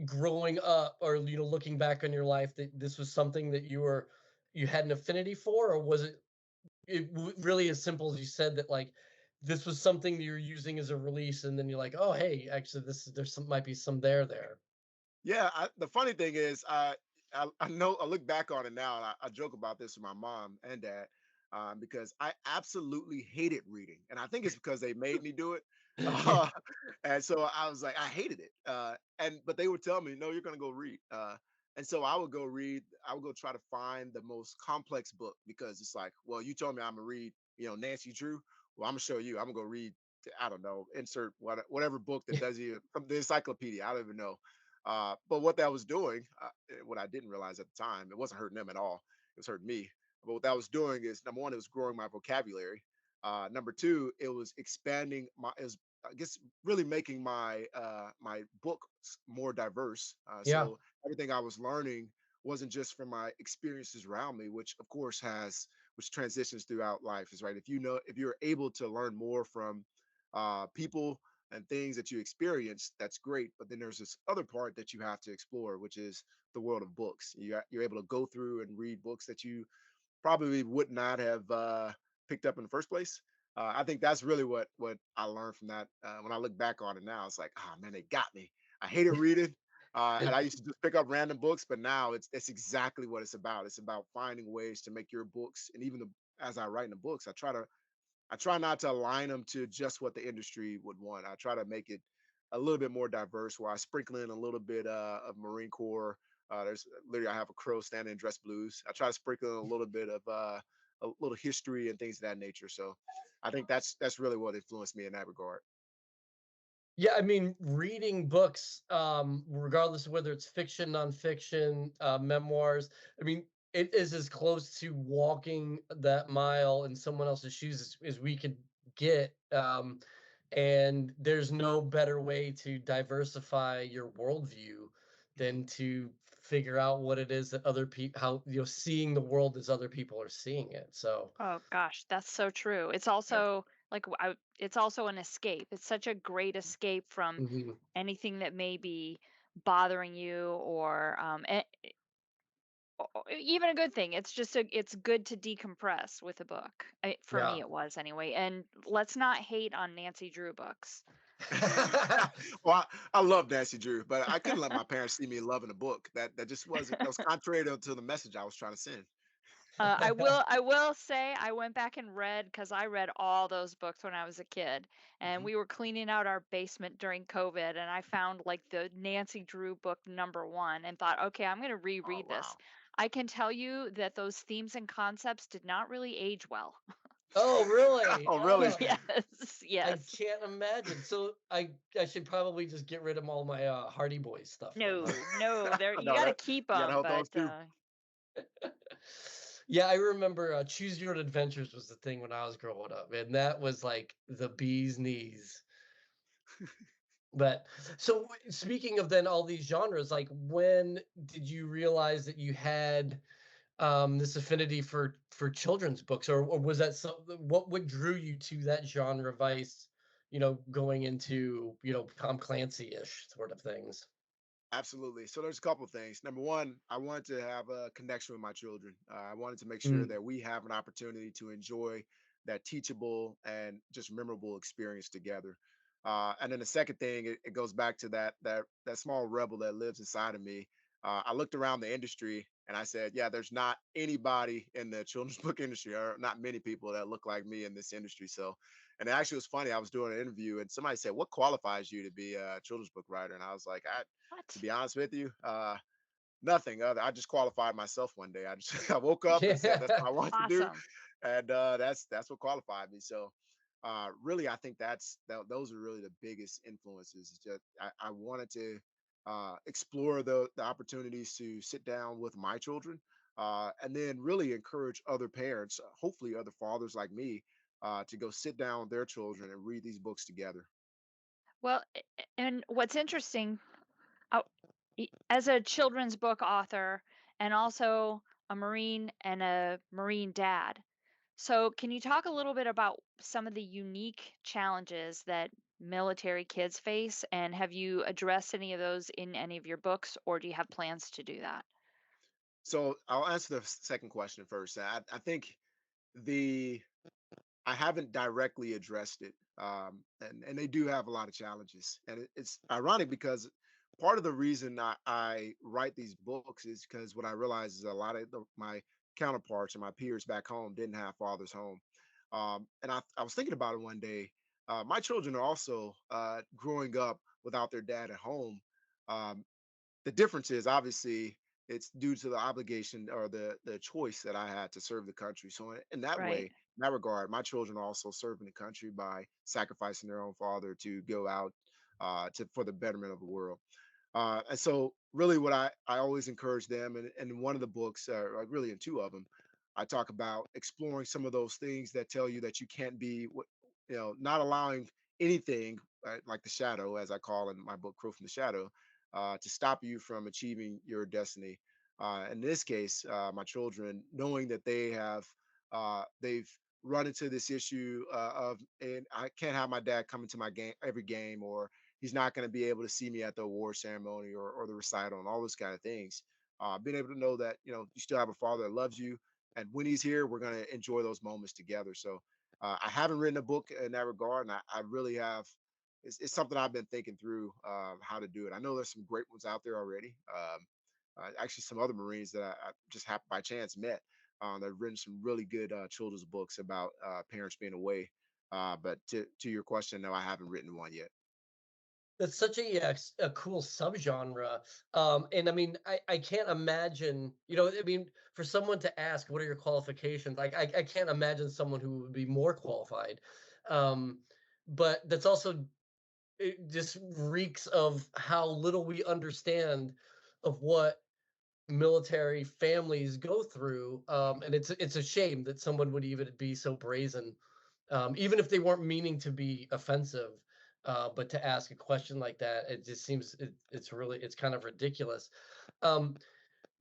growing up or looking back on your life that this was something that you had an affinity for, or was it really as simple as you said that like this was something that you're using as a release, and then you're like, oh hey, actually there's some might be some there. Yeah, the funny thing is, I know I look back on it now, and I joke about this with my mom and dad because I absolutely hated reading, and I think it's because they made me do it. Yeah. Uh, and so I was like, I hated it. But they would tell me, no, you're gonna go read. And so I would go read. I would go try to find the most complex book because it's like, well, you told me I'm gonna read, Nancy Drew. Well, I'm gonna show you. I'm gonna go read. I don't know. Insert whatever book that does you from the encyclopedia. I don't even know, but what that was doing, what I didn't realize at the time, it wasn't hurting them at all. It was hurting me. But what that was doing is number one, it was growing my vocabulary. Number two, it was expanding I guess really making my books more diverse. Yeah. So everything I was learning wasn't just from my experiences around me, which of course which transitions throughout life. Is right. If you're able to learn more from people and things that you experience, that's great. But then there's this other part that you have to explore, which is the world of books. You're able to go through and read books that you probably would not have picked up in the first place. I think that's really what I learned from that. When I look back on it now, it's like, oh man, they got me. I hated reading, and I used to just pick up random books, but now it's exactly what it's about. It's about finding ways to make your books, and even as I write in the books, I try not to align them to just what the industry would want. I try to make it a little bit more diverse, where I sprinkle in a little bit of Marine Corps. There's literally I have a crow standing in dress blues. I try to sprinkle in a little bit of a little history and things of that nature. So I think that's really what influenced me in that regard. Yeah, I mean, reading books, regardless of whether it's fiction, nonfiction, memoirs, I mean, it is as close to walking that mile in someone else's shoes as we could get. And there's no better way to diversify your worldview than to figure out what it is that other people, how, seeing the world as other people are seeing it. So, Oh gosh, that's so true. It's Yeah. also like it's also an escape. It's such a great escape from mhm, anything that may be bothering you, or even a good thing. It's just it's good to decompress with a book. For me, yeah. it was anyway. And let's not hate on Nancy Drew books. Well, I love Nancy Drew, but I couldn't let my parents see me loving a book. That just wasn't, that was contrary to the message I was trying to send. I will say I went back and read, because I read all those books when I was a kid, and Mhm. we were cleaning out our basement during COVID, and I found like the Nancy Drew book #1 and thought, okay, I'm going to Oh, reread this. wow. I can tell you that those themes and concepts did not really age well. Oh, really? Oh, really? Oh, Yes, I yes. can't imagine. So I should probably just get rid of all my Hardy Boys stuff then, huh? No, no, there you No, got to that keep you gotta them, hold those but too. Yeah, I remember Choose Your Own Adventures was the thing when I was growing up, and that was like the bee's knees. But so speaking of then all these genres, like when did you realize that you had this affinity for children's books, or was that what drew you to that genre vice, going into, Tom Clancy-ish sort of things? Absolutely. So there's a couple things. Number one, I wanted to have a connection with my children. I wanted to make sure Mm, that we have an opportunity to enjoy that teachable and just memorable experience together. And then the second thing, it goes back to that small rebel that lives inside of me. I looked around the industry and I said, yeah, there's not anybody in the children's book industry, or not many people that look like me in this industry. So, and it actually was funny. I was doing an interview and somebody said, "What qualifies you to be a children's book writer?" And I was like, to what? be honest with you, nothing other. I just qualified myself one day. I just I woke up and said that's yeah. what I want to do, Awesome. and that's what qualified me. So really, I think those are really the biggest influences. It's just I wanted to explore the opportunities to sit down with my children, and then really encourage other parents, hopefully other fathers like me, to go sit down with their children and read these books together. Well, and what's interesting, oh, as a children's book author and also a Marine and a Marine dad. So, can you talk a little bit about some of the unique challenges that military kids face? And have you addressed any of those in any of your books, or do you have plans to do that? So I'll answer the second question first. I think the I haven't directly addressed it, and they do have a lot of challenges. And it's ironic because part of the reason I write these books is because what I realize is a lot of my counterparts and my peers back home didn't have fathers home, and I was thinking about it one day. My children are also growing up without their dad at home. Um, the difference is obviously it's due to the obligation or the choice that I had to serve the country. So in that way, Right. in that regard, my children are also serving the country by sacrificing their own father to go out to for the betterment of the world. And so, really, what I always encourage them, and in one of the books, really in two of them, I talk about exploring some of those things that tell you that you can't be, not allowing anything like the shadow, as I call in my book, Crow from the Shadow, to stop you from achieving your destiny. In this case, my children, knowing that they've run into this issue of, and I can't have my dad come into my game every game, or he's not going to be able to see me at the award ceremony or the recital and all those kind of things. Being able to know that you still have a father that loves you, and when he's here, we're going to enjoy those moments together. So I haven't written a book in that regard, and I really have. It's something I've been thinking through how to do it. I know there's some great ones out there already. Actually, some other Marines that I just happened by chance met that have written some really good children's books about parents being away. But to your question, no, I haven't written one yet. That's such a cool subgenre. And I mean, I can't imagine, I mean, for someone to ask, what are your qualifications? Like, I can't imagine someone who would be more qualified. Um, but that's also, it just reeks of how little we understand of what military families go through. And it's a shame that someone would even be so brazen, even if they weren't meaning to be offensive. But to ask a question like that, it just seems it's kind of ridiculous. Um,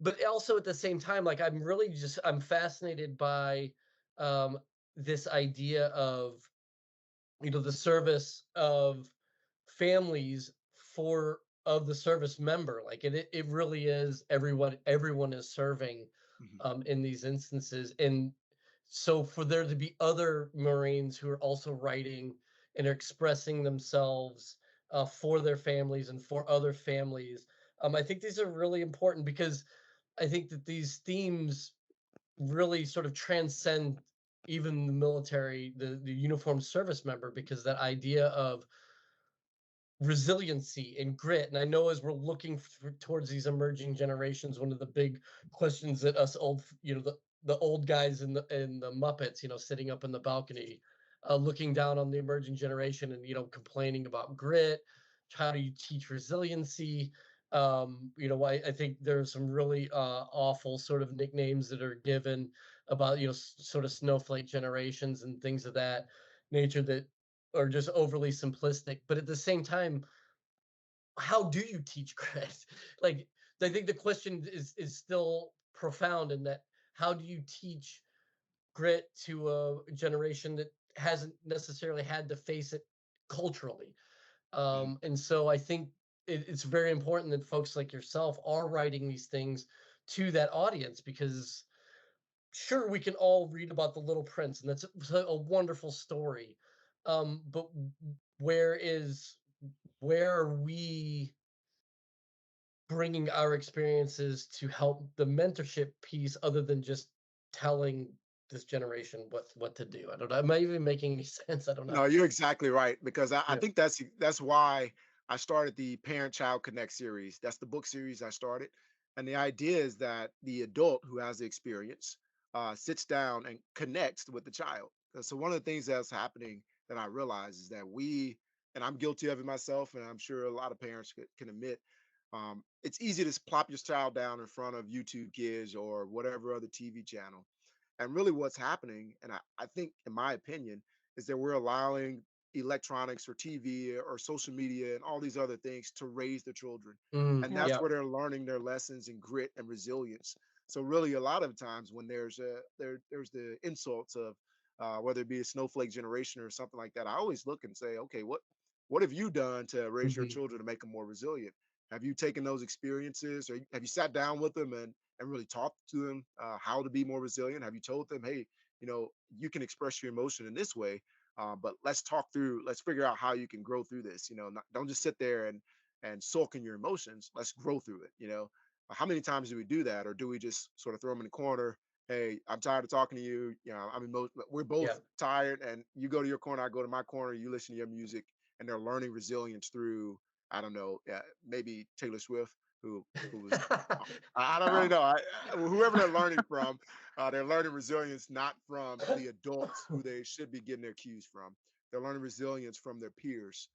but also at the same time, like I'm fascinated by um, this idea of the service of families for of the service member. Like it really is everyone is serving Mhm, in these instances. And so for there to be other Marines who are also writing and are expressing themselves for their families and for other families, I think these are really important because I think that these themes really sort of transcend even the military, the uniformed service member, because that idea of resiliency and grit. And I know as we're looking towards these emerging generations, one of the big questions that us old, the old guys in the Muppets, sitting up in the balcony, looking down on the emerging generation and complaining about grit. How do you teach resiliency? I think there's some really awful sort of nicknames that are given about sort of snowflake generations and things of that nature that are just overly simplistic. But at the same time, how do you teach grit? Like, I think the question is still profound in that how do you teach grit to a generation that hasn't necessarily had to face it culturally? mhm. And so I think it's very important that folks like yourself are writing these things to that audience because sure we can all read about the Little Prince and that's a wonderful story, but where is where are we bringing our experiences to help the mentorship piece other than just telling this generation what to do? I don't know. Am I even making any sense? I don't know. No, you're exactly right because I Yeah. think that's why I started the Parent Child Connect series. That's the book series I started, and the idea is that the adult who has the experience sits down and connects with the child. So one of the things that's happening that I realize is that and I'm guilty of it myself, and I'm sure a lot of parents can admit, it's easy to plop your child down in front of YouTube Kids or whatever other TV channel. And really what's happening, and I think, in my opinion, is that we're allowing electronics or TV or social media and all these other things to raise the children. And Yep. that's Yeah. where they're learning their lessons in grit and resilience. So really a lot of times when there's the insults of whether it be a snowflake generation or something like that, I always look and say, okay, what have you done to raise your Mhm. children to make them more resilient? Have you taken those experiences or have you sat down with them and really talk to them how to be more resilient? Have you told them, hey, you can express your emotion in this way, but let's figure out how you can grow through this. Don't just sit there and sulk in your emotions. Let's grow through it. How many times do we do that, or do we just sort of throw them in the corner? Hey, I'm tired of talking to you. We're Yeah. both tired, and you go to your corner, I go to my corner. You listen to your music, and they're learning resilience through I don't know, maybe Taylor Swift, who was I don't really know. Whoever they're learning from, they're learning resilience not from the adults who they should be getting their cues from. They're learning resilience from their peers,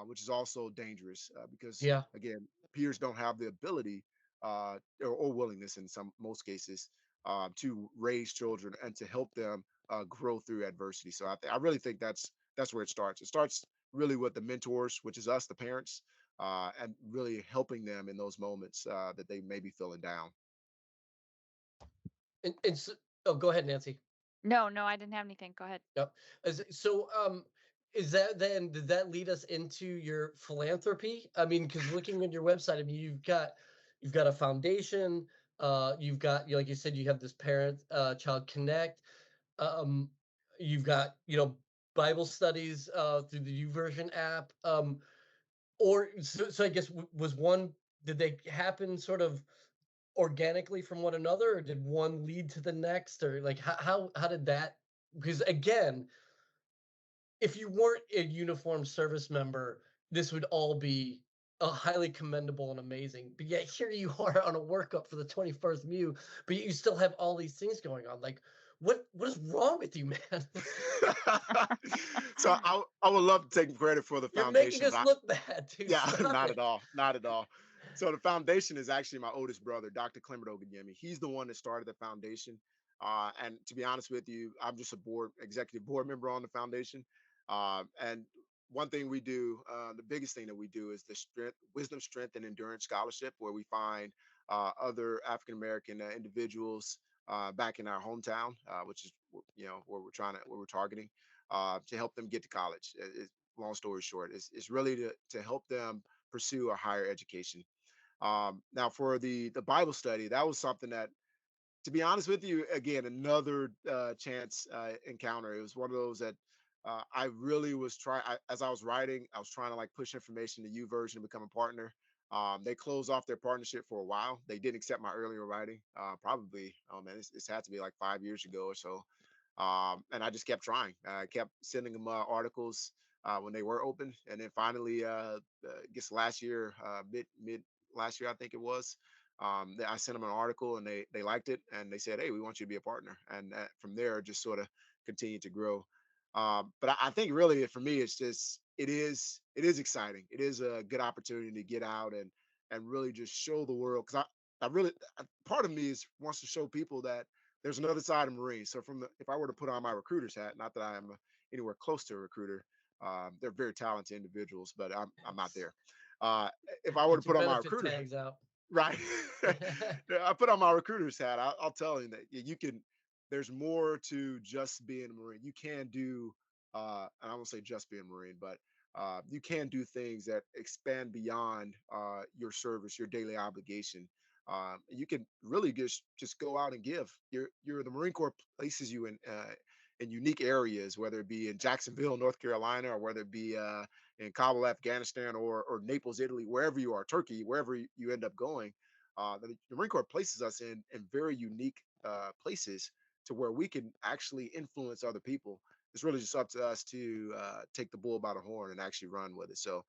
which is also dangerous because, Yeah. again, peers don't have the ability or willingness in most cases to raise children and to help them grow through adversity. So I really think that's where it starts. It starts really with the mentors, which is us, the parents, and really helping them in those moments that they may be feeling down. Oh, go ahead, Nancy. No, no, I didn't have anything. Go ahead. Yep. Is that then did that lead us into your philanthropy? I mean, because looking at your website, I mean, you've got a foundation, you've got like you said, you have this parent child connect, um, you've got Bible studies through the YouVersion app, or so I guess was one did they happen sort of organically from one another, or did one lead to the next, or like how did that? Because again, if you weren't a uniformed service member, this would all be highly commendable and amazing. But yet here you are on a workup for the 21st Mew, but you still have all these things going on. Like, what is wrong with you, man? So I would love to take credit for the You're making foundation, but us look bad, dude. yeah, Stop not at it. all, not at all. So the foundation is actually my oldest brother, Dr. Clement Ogunyemi. He's the one that started the foundation. And to be honest with you, I'm just a executive board member on the foundation. And one thing we do, the biggest thing that we do is the wisdom, strength, and endurance scholarship, where we find other African American individuals back in our hometown, which is where we're targeting, to help them get to college. Long story short, is really to help them pursue a higher education. Now, for the Bible study, that was something that, to be honest with you, again, another chance encounter. It was one of those that I really was trying. As I was writing, I was trying to like push information to YouVersion to become a partner. They closed off their partnership for a while. They didn't accept my earlier writing. Probably, oh man, it's had to be like 5 years ago or so. And I just kept trying. I kept sending them articles when they were open, and then finally, I guess last year, mid last year, I think it was. I sent them an article, and they liked it, and they said, "Hey, we want you to be a partner." And from there, it just sort of continued to grow. But I think really for me, it's just it is exciting. It is a good opportunity to get out and really just show the world, because I really, part of me is wants to show people that there's another side of Marines. So if I were to put on my recruiter's hat, not that I am anywhere close to a recruiter, they're very talented individuals, but I'm not It's there. Uh, if I were to get your put on my benefit recruiter, tags out. right. Yeah, I put on my recruiter's hat. I'll tell you that you can. There's more to just being a Marine. You can do, and I won't say just being a Marine, but you can do things that expand beyond your service, your daily obligation. You can really just go out and give. The Marine Corps places you in unique areas, whether it be in Jacksonville, North Carolina, or whether it be in Kabul, Afghanistan, or Naples, Italy, wherever you are, Turkey, wherever you end up going. The Marine Corps places us in very unique places to where we can actually influence other people. It's really just up to us to take the bull by the horn and actually run with it. So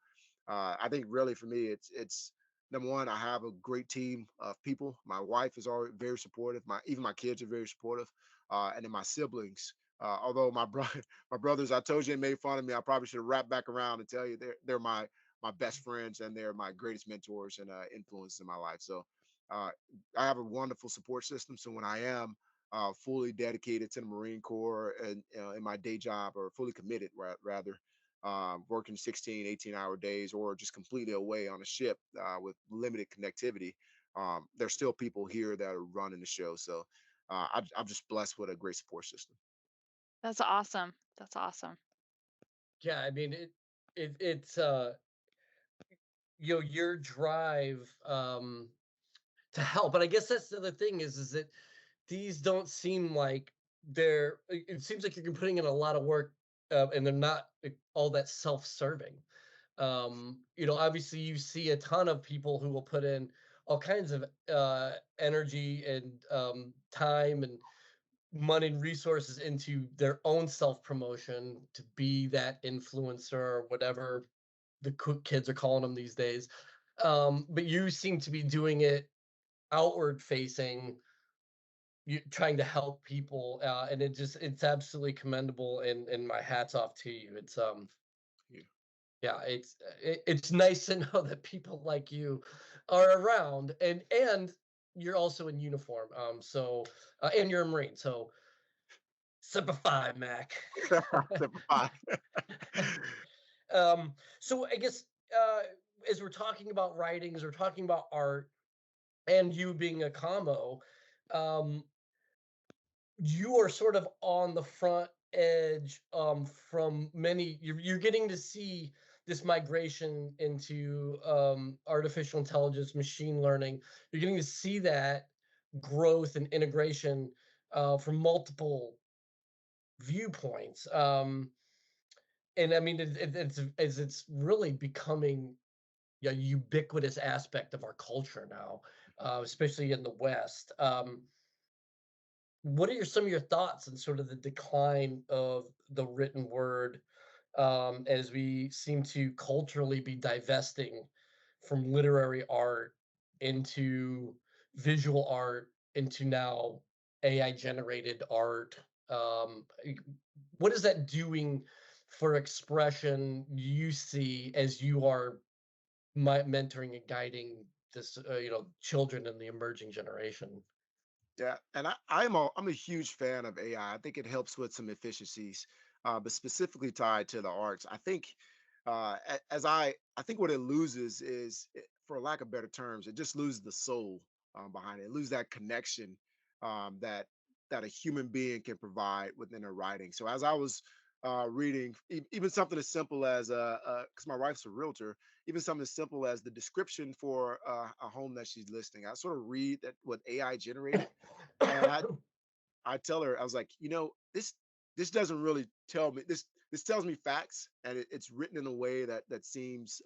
I think really for me, it's number one, I have a great team of people. My wife is already very supportive. My kids are very supportive, and then my siblings. Although my brother, my brothers, I told you they made fun of me. I probably should have wrapped back around and tell you they're my best friends, and they're my greatest mentors and influences in my life. So uh, I have a wonderful support system. So when I am fully dedicated to the Marine Corps and in my day job, or fully committed, rather, working 16, 18-hour days, or just completely away on a ship with limited connectivity, there's still people here that are running the show. So I'm just blessed with a great support system. That's awesome. That's awesome. Yeah, I mean it's your drive to help. And I guess that's the other thing is that these don't seem like it seems like you're putting in a lot of work, and they're not all that self-serving. Obviously you see a ton of people who will put in all kinds of energy and time and money and resources into their own self-promotion to be that influencer or whatever the kids are calling them these days. But you seem to be doing it outward facing, you trying to help people, and it's absolutely commendable, and my hats off to you. Yeah. Yeah, it's nice to know that people like you are around, and you're also in uniform. So and you're a Marine, so Semper Fi, Mac. Number five. So I guess as we're talking about writings, we're talking about art, and you being a commo, um, you are sort of on the front edge, from many. You're getting to see this migration into artificial intelligence, machine learning. You're getting to see that growth and integration from multiple viewpoints. And I mean, it's really becoming a ubiquitous aspect of our culture now, especially in the West. What are some of your thoughts on sort of the decline of the written word, as we seem to culturally be divesting from literary art into visual art, into now AI generated art? What is that doing for expression you see as you are mentoring and guiding this, children in the emerging generation? Yeah, and I'm a huge fan of AI. I think it helps with some efficiencies, but specifically tied to the arts. I think As I think what it loses is, for lack of better terms, it just loses the soul behind it. It loses that connection that a human being can provide within their writing. So as I was reading, even something as simple as because my wife's a realtor, even something as simple as the description for a home that she's listing, I sort of read that what AI generated, and I tell her, I was like, this doesn't really tell me this. This tells me facts, and it's written in a way that seems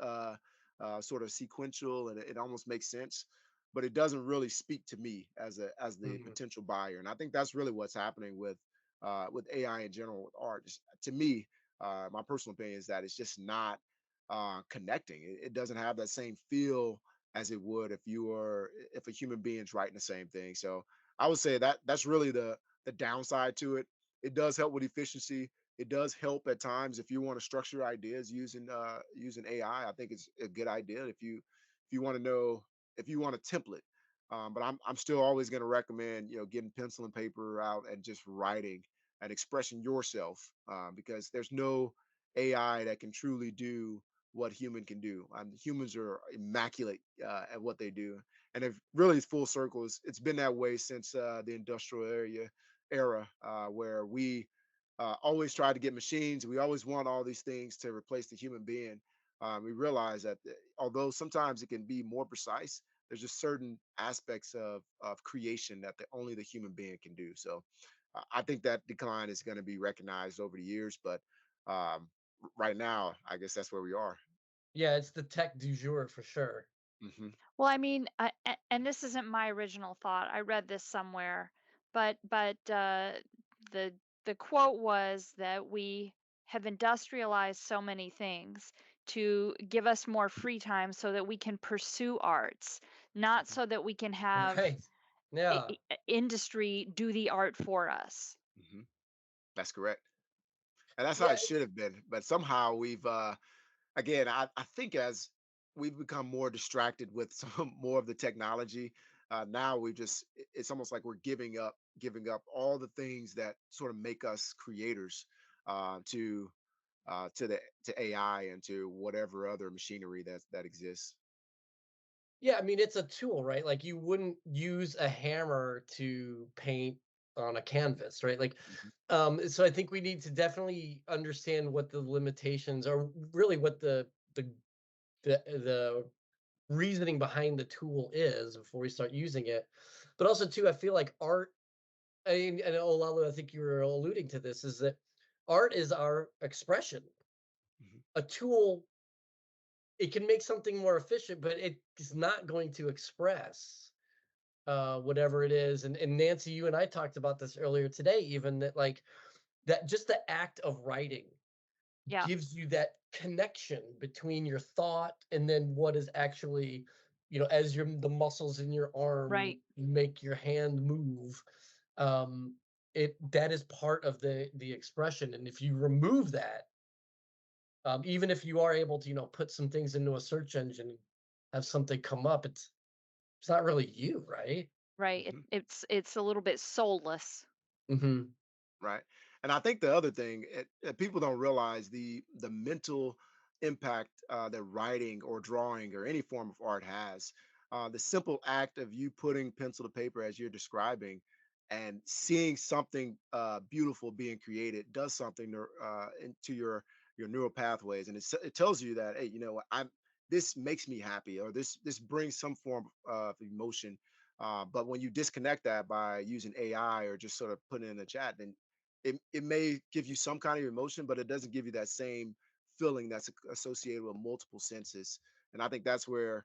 sort of sequential, and it almost makes sense. But it doesn't really speak to me as the Mhm. potential buyer, and I think that's really what's happening with AI in general with art. Just, to me, my personal opinion is that it's just not connecting. It doesn't have that same feel as it would if a human being's writing the same thing. So I would say that that's really the downside to it. It does help with efficiency. It does help at times if you want to structure ideas using AI. I think it's a good idea if you want to know if you want a template. But I'm still always going to recommend getting pencil and paper out and just writing and expressing yourself because there's no AI that can truly do what human can do. Humans are immaculate at what they do, and it really is full circle. It's been that way since the industrial era, where we always try to get machines. We always want all these things to replace the human being. We realize that although sometimes it can be more precise, there's just certain aspects of creation that only the human being can do. So I think that decline is going to be recognized over the years, but right now, I guess that's where we are. Yeah, it's the tech du jour for sure. Hmm. Well, I mean, and this isn't my original thought. I read this somewhere, but the the quote was that we have industrialized so many things to give us more free time so that we can pursue arts, not Hmm. so that we can have Right. Yeah. industry do the art for us. Hmm. That's correct, and that's how Yeah. it should have been. But somehow we've again, I think as we've become more distracted with some more of the technology, now it's almost like we're giving up all the things that sort of make us creators uh, to to AI and to whatever other machinery that exists. Yeah, I mean, it's a tool, right? Like you wouldn't use a hammer to paint on a canvas, right? Like, Mhm. so I think we need to definitely understand what the limitations are, really what the reasoning behind the tool is before we start using it. But also too, I feel like art, I mean, and Olalu, I think you were alluding to this, is that art is our expression. Mhm. A tool, it can make something more efficient, but it is not going to express whatever it is. And Nancy, you and I talked about this earlier today, even that like that just the act of writing Yeah, gives you that connection between your thought and then what is actually, as the muscles in your arm right. make your hand move. Um, it that is part of the expression. And if you remove that, even if you are able to, put some things into a search engine and have something come up, it's not really you, right? Right. Mhm. It's a little bit soulless. Hmm. Right. And I think the other thing people don't realize the mental impact that writing or drawing or any form of art has. The simple act of you putting pencil to paper as you're describing and seeing something beautiful being created does something into your neural pathways, and it tells you that, hey, what, I'm this makes me happy, or this brings some form of emotion. But when you disconnect that by using AI or just sort of putting it in the chat, then it may give you some kind of emotion, but it doesn't give you that same feeling that's associated with multiple senses. And I think that's where,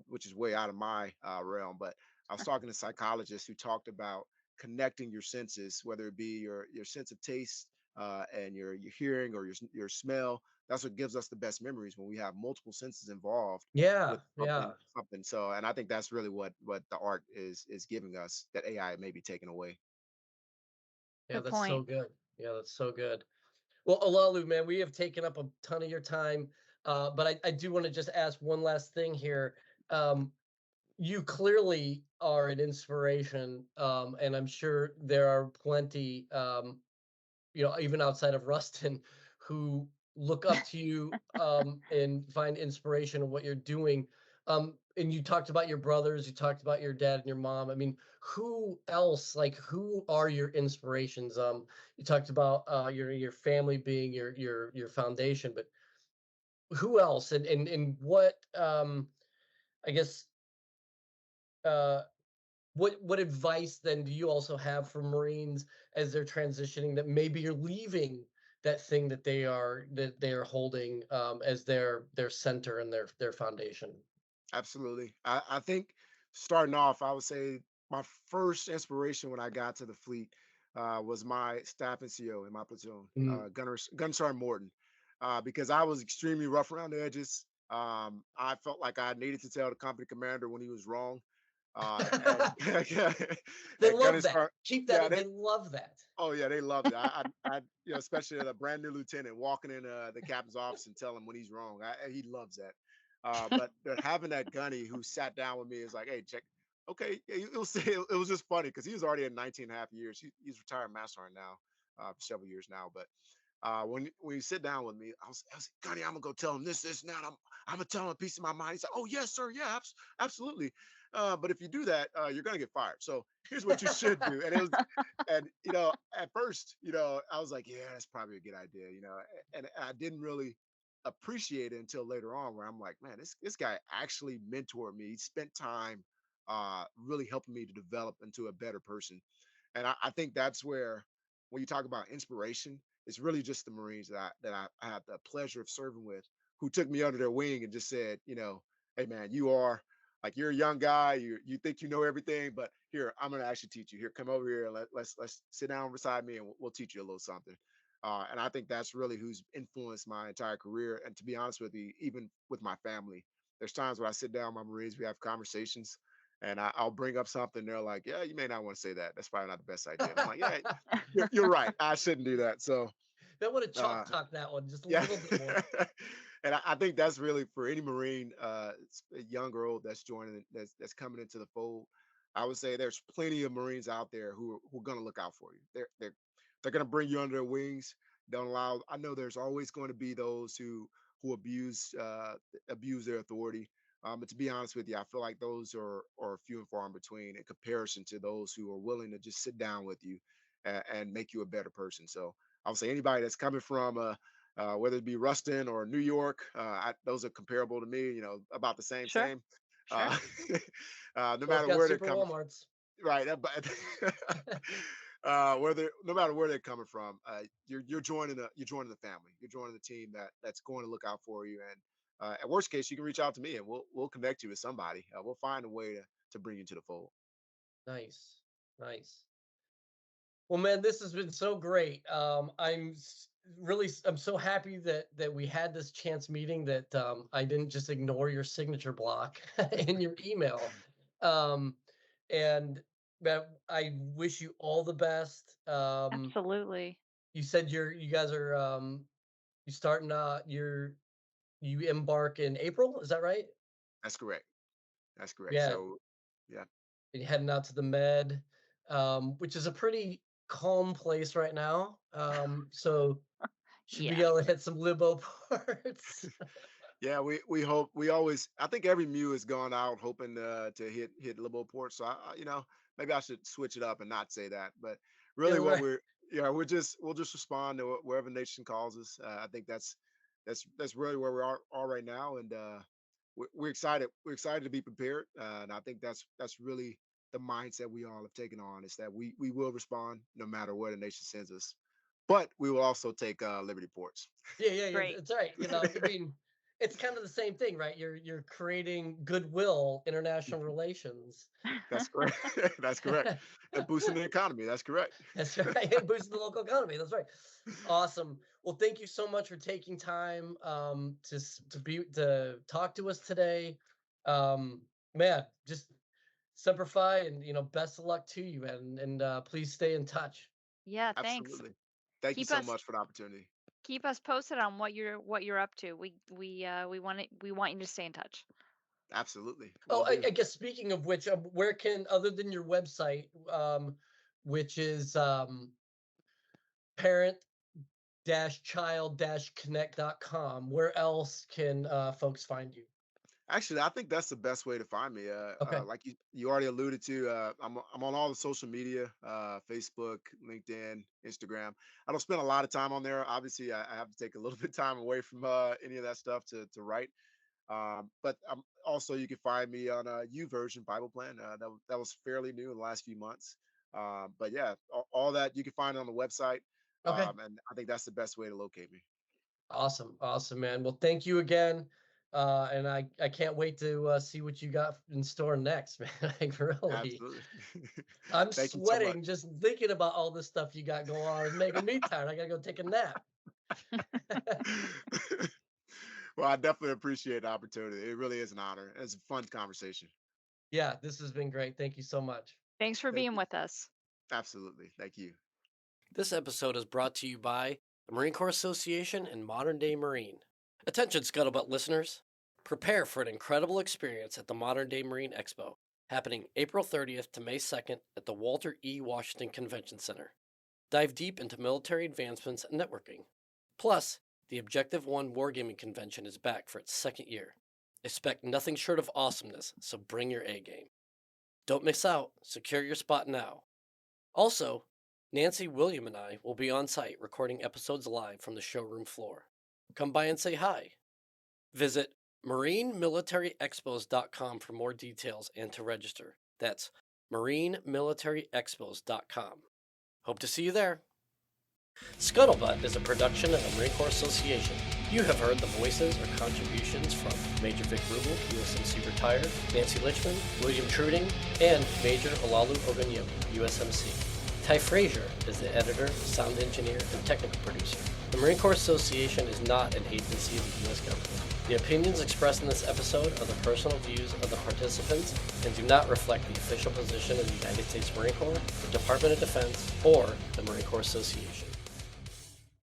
which is way out of my realm, but I was talking to psychologists who talked about connecting your senses, whether it be your sense of taste and your hearing or your smell. That's what gives us the best memories when we have multiple senses involved Yeah, with yeah, something. So, and I think that's really what the art is giving us that AI may be taking away. yeah. Good That's so point. good. Yeah, that's so good. Well, Olalu, man, we have taken up a ton of your time, but I do want to just ask one last thing here. Um, you clearly are an inspiration, and I'm sure there are plenty, even outside of Ruston, who look up to you and find inspiration in what you're doing. And you talked about your brothers, you talked about your dad and your mom. I mean, who else, like who are your inspirations? You talked about your family being your foundation, but who else and what I guess uh what advice then do you also have for Marines as they're transitioning that maybe you're leaving that thing that they are holding as their center and their foundation? Absolutely. I think starting off, I would say my first inspiration when I got to the fleet was my staff NCO in my platoon, Mm. Gun Sergeant Morton, because I was extremely rough around the edges. I felt like I needed to tell the company commander when he was wrong. And They and Gunner love that. Sergeant, Keep yeah, that. They love that. oh yeah, they loved it. Especially a brand new lieutenant walking in the captain's office and telling him when he's wrong. He loves that. But having that gunny who sat down with me is like, hey, check. Okay, yeah, it was it was just funny because he was already at 19 and a half years. He's retired master sergeant now, for several years now. But when you sit down with me, I was like, Gunny, I'm gonna go tell him this, and that. I'm gonna tell him a piece of my mind. He's like, oh yes, sir, yeah, absolutely. But if you do that, you're gonna get fired. So here's what you should do. And at first, I was like, yeah, that's probably a good idea, and I didn't really appreciate it until later on, where I'm like, man, this guy actually mentored me. He spent time really helping me to develop into a better person. And I think that's where, when you talk about inspiration, it's really just the Marines I had the pleasure of serving with, who took me under their wing and just said, hey man, you're a young guy, you think you know everything, but here, I'm gonna actually teach you. Here, come over here, let's sit down beside me, and we'll teach you a little something. And I think that's really who's influenced my entire career. And to be honest with you, even with my family, there's times when I sit down with my Marines, we have conversations, and I'll bring up something. They're like, "Yeah, you may not want to say that. That's probably not the best idea." And I'm like, "Yeah, you're right. I shouldn't do that." So, That would have uh, chalk talk that one just a yeah. little bit more. And I think that's really for any Marine, young or old, that's joining, that's coming into the fold. I would say there's plenty of Marines out there who are going to look out for you. They're going to bring you under their wings. Don't allow. I know there's always going to be those who abuse their authority. But to be honest with you, I feel like those are few and far in between in comparison to those who are willing to just sit down with you and make you a better person. So I would say anybody that's coming from whether it be Ruston or New York, those are comparable to me. About the same, Sure. same. Sure. Uh, no Both matter got where they're super coming from, Walmarts. right? But no matter where they're coming from, you're joining the family. You're joining the team that's going to look out for you. And at worst case, you can reach out to me, and we'll connect you with somebody. We'll find a way to bring you to the fold. Nice, nice. Well, man, this has been so great. I'm so happy that we had this chance meeting, that I didn't just ignore your signature block in your email. Um, and that I wish you all the best. Absolutely. You said you guys are you starting you embark in April, is that right? That's correct. That's correct. Yeah, So, yeah, and you're heading out to the Med, which is a pretty calm place right now. So should be Yeah. able to hit some libo parts. yeah. We hope, we always. I think every Mew has gone out hoping to hit Libo Port. So maybe I should switch it up and not say that. But really, Yeah, what right. we're we'll just respond to wherever nation calls us. I think that's really where we are right now, and we're excited. We're excited to be prepared, and I think that's really the mindset we all have taken on, is that we will respond no matter where the nation sends us, but we will also take Liberty Ports. Yeah, yeah, yeah. Great. It's all right. I mean, it's kind of the same thing, right? You're creating goodwill, international relations. That's correct. That's correct. And boosting the economy. That's correct. That's right. And boosting the local economy. That's right. Awesome. Well, thank you so much for taking time to talk to us today. Man, just Semper Fi, and best of luck to you, and please stay in touch. Yeah, thanks. Absolutely. Thank you Keep so us much for the opportunity. keep us posted on what you're up to. We want you to stay in touch. Absolutely. Oh, Will do. I guess speaking of which, where can, other than your website, which is parent child-connect.com. Where else can folks find you? Actually, I think that's the best way to find me. Okay. Like you already alluded to, I'm on all the social media, Facebook, LinkedIn, Instagram. I don't spend a lot of time on there. Obviously, I have to take a little bit of time away from any of that stuff to write. But also, you can find me on Version Bible Plan. That was fairly new in the last few months. But yeah, all that you can find it on the website, Okay. and I think that's the best way to locate me. Awesome. Awesome, man. Well, thank you again. And I can't wait to see what you got in store next, man. Like really, Absolutely. I'm Thank you so much. sweating just thinking about all this stuff you got going on. It's making me tired. I gotta go take a nap. Well, I definitely appreciate the opportunity. It really is an honor. It's a fun conversation. Yeah, this has been great. Thank you so much. Thanks for Thank being you. with us. Absolutely. Thank you. This episode is brought to you by the Marine Corps Association and Modern Day Marine. Attention, Scuttlebutt listeners. Prepare for an incredible experience at the Modern Day Marine Expo, happening April 30th to May 2nd at the Walter E. Washington Convention Center. Dive deep into military advancements and networking. Plus, the Objective One Wargaming Convention is back for its second year. Expect nothing short of awesomeness, so bring your A game. Don't miss out. Secure your spot now. Also, Nancy, William, and I will be on site recording episodes live from the showroom floor. Come by and say hi. Visit MarineMilitaryExpos.com for more details and to register. That's MarineMilitaryExpos.com. Hope to see you there. Scuttlebutt is a production of the Marine Corps Association. You have heard the voices or contributions from Major Vic Rubel, USMC retired, Nancy Litchman, William Truding, and Major Olaolu Ogunyemi, USMC. Ty Frazier is the editor, sound engineer, and technical producer. The Marine Corps Association is not an agency of the U.S. government. The opinions expressed in this episode are the personal views of the participants and do not reflect the official position of the United States Marine Corps, the Department of Defense, or the Marine Corps Association.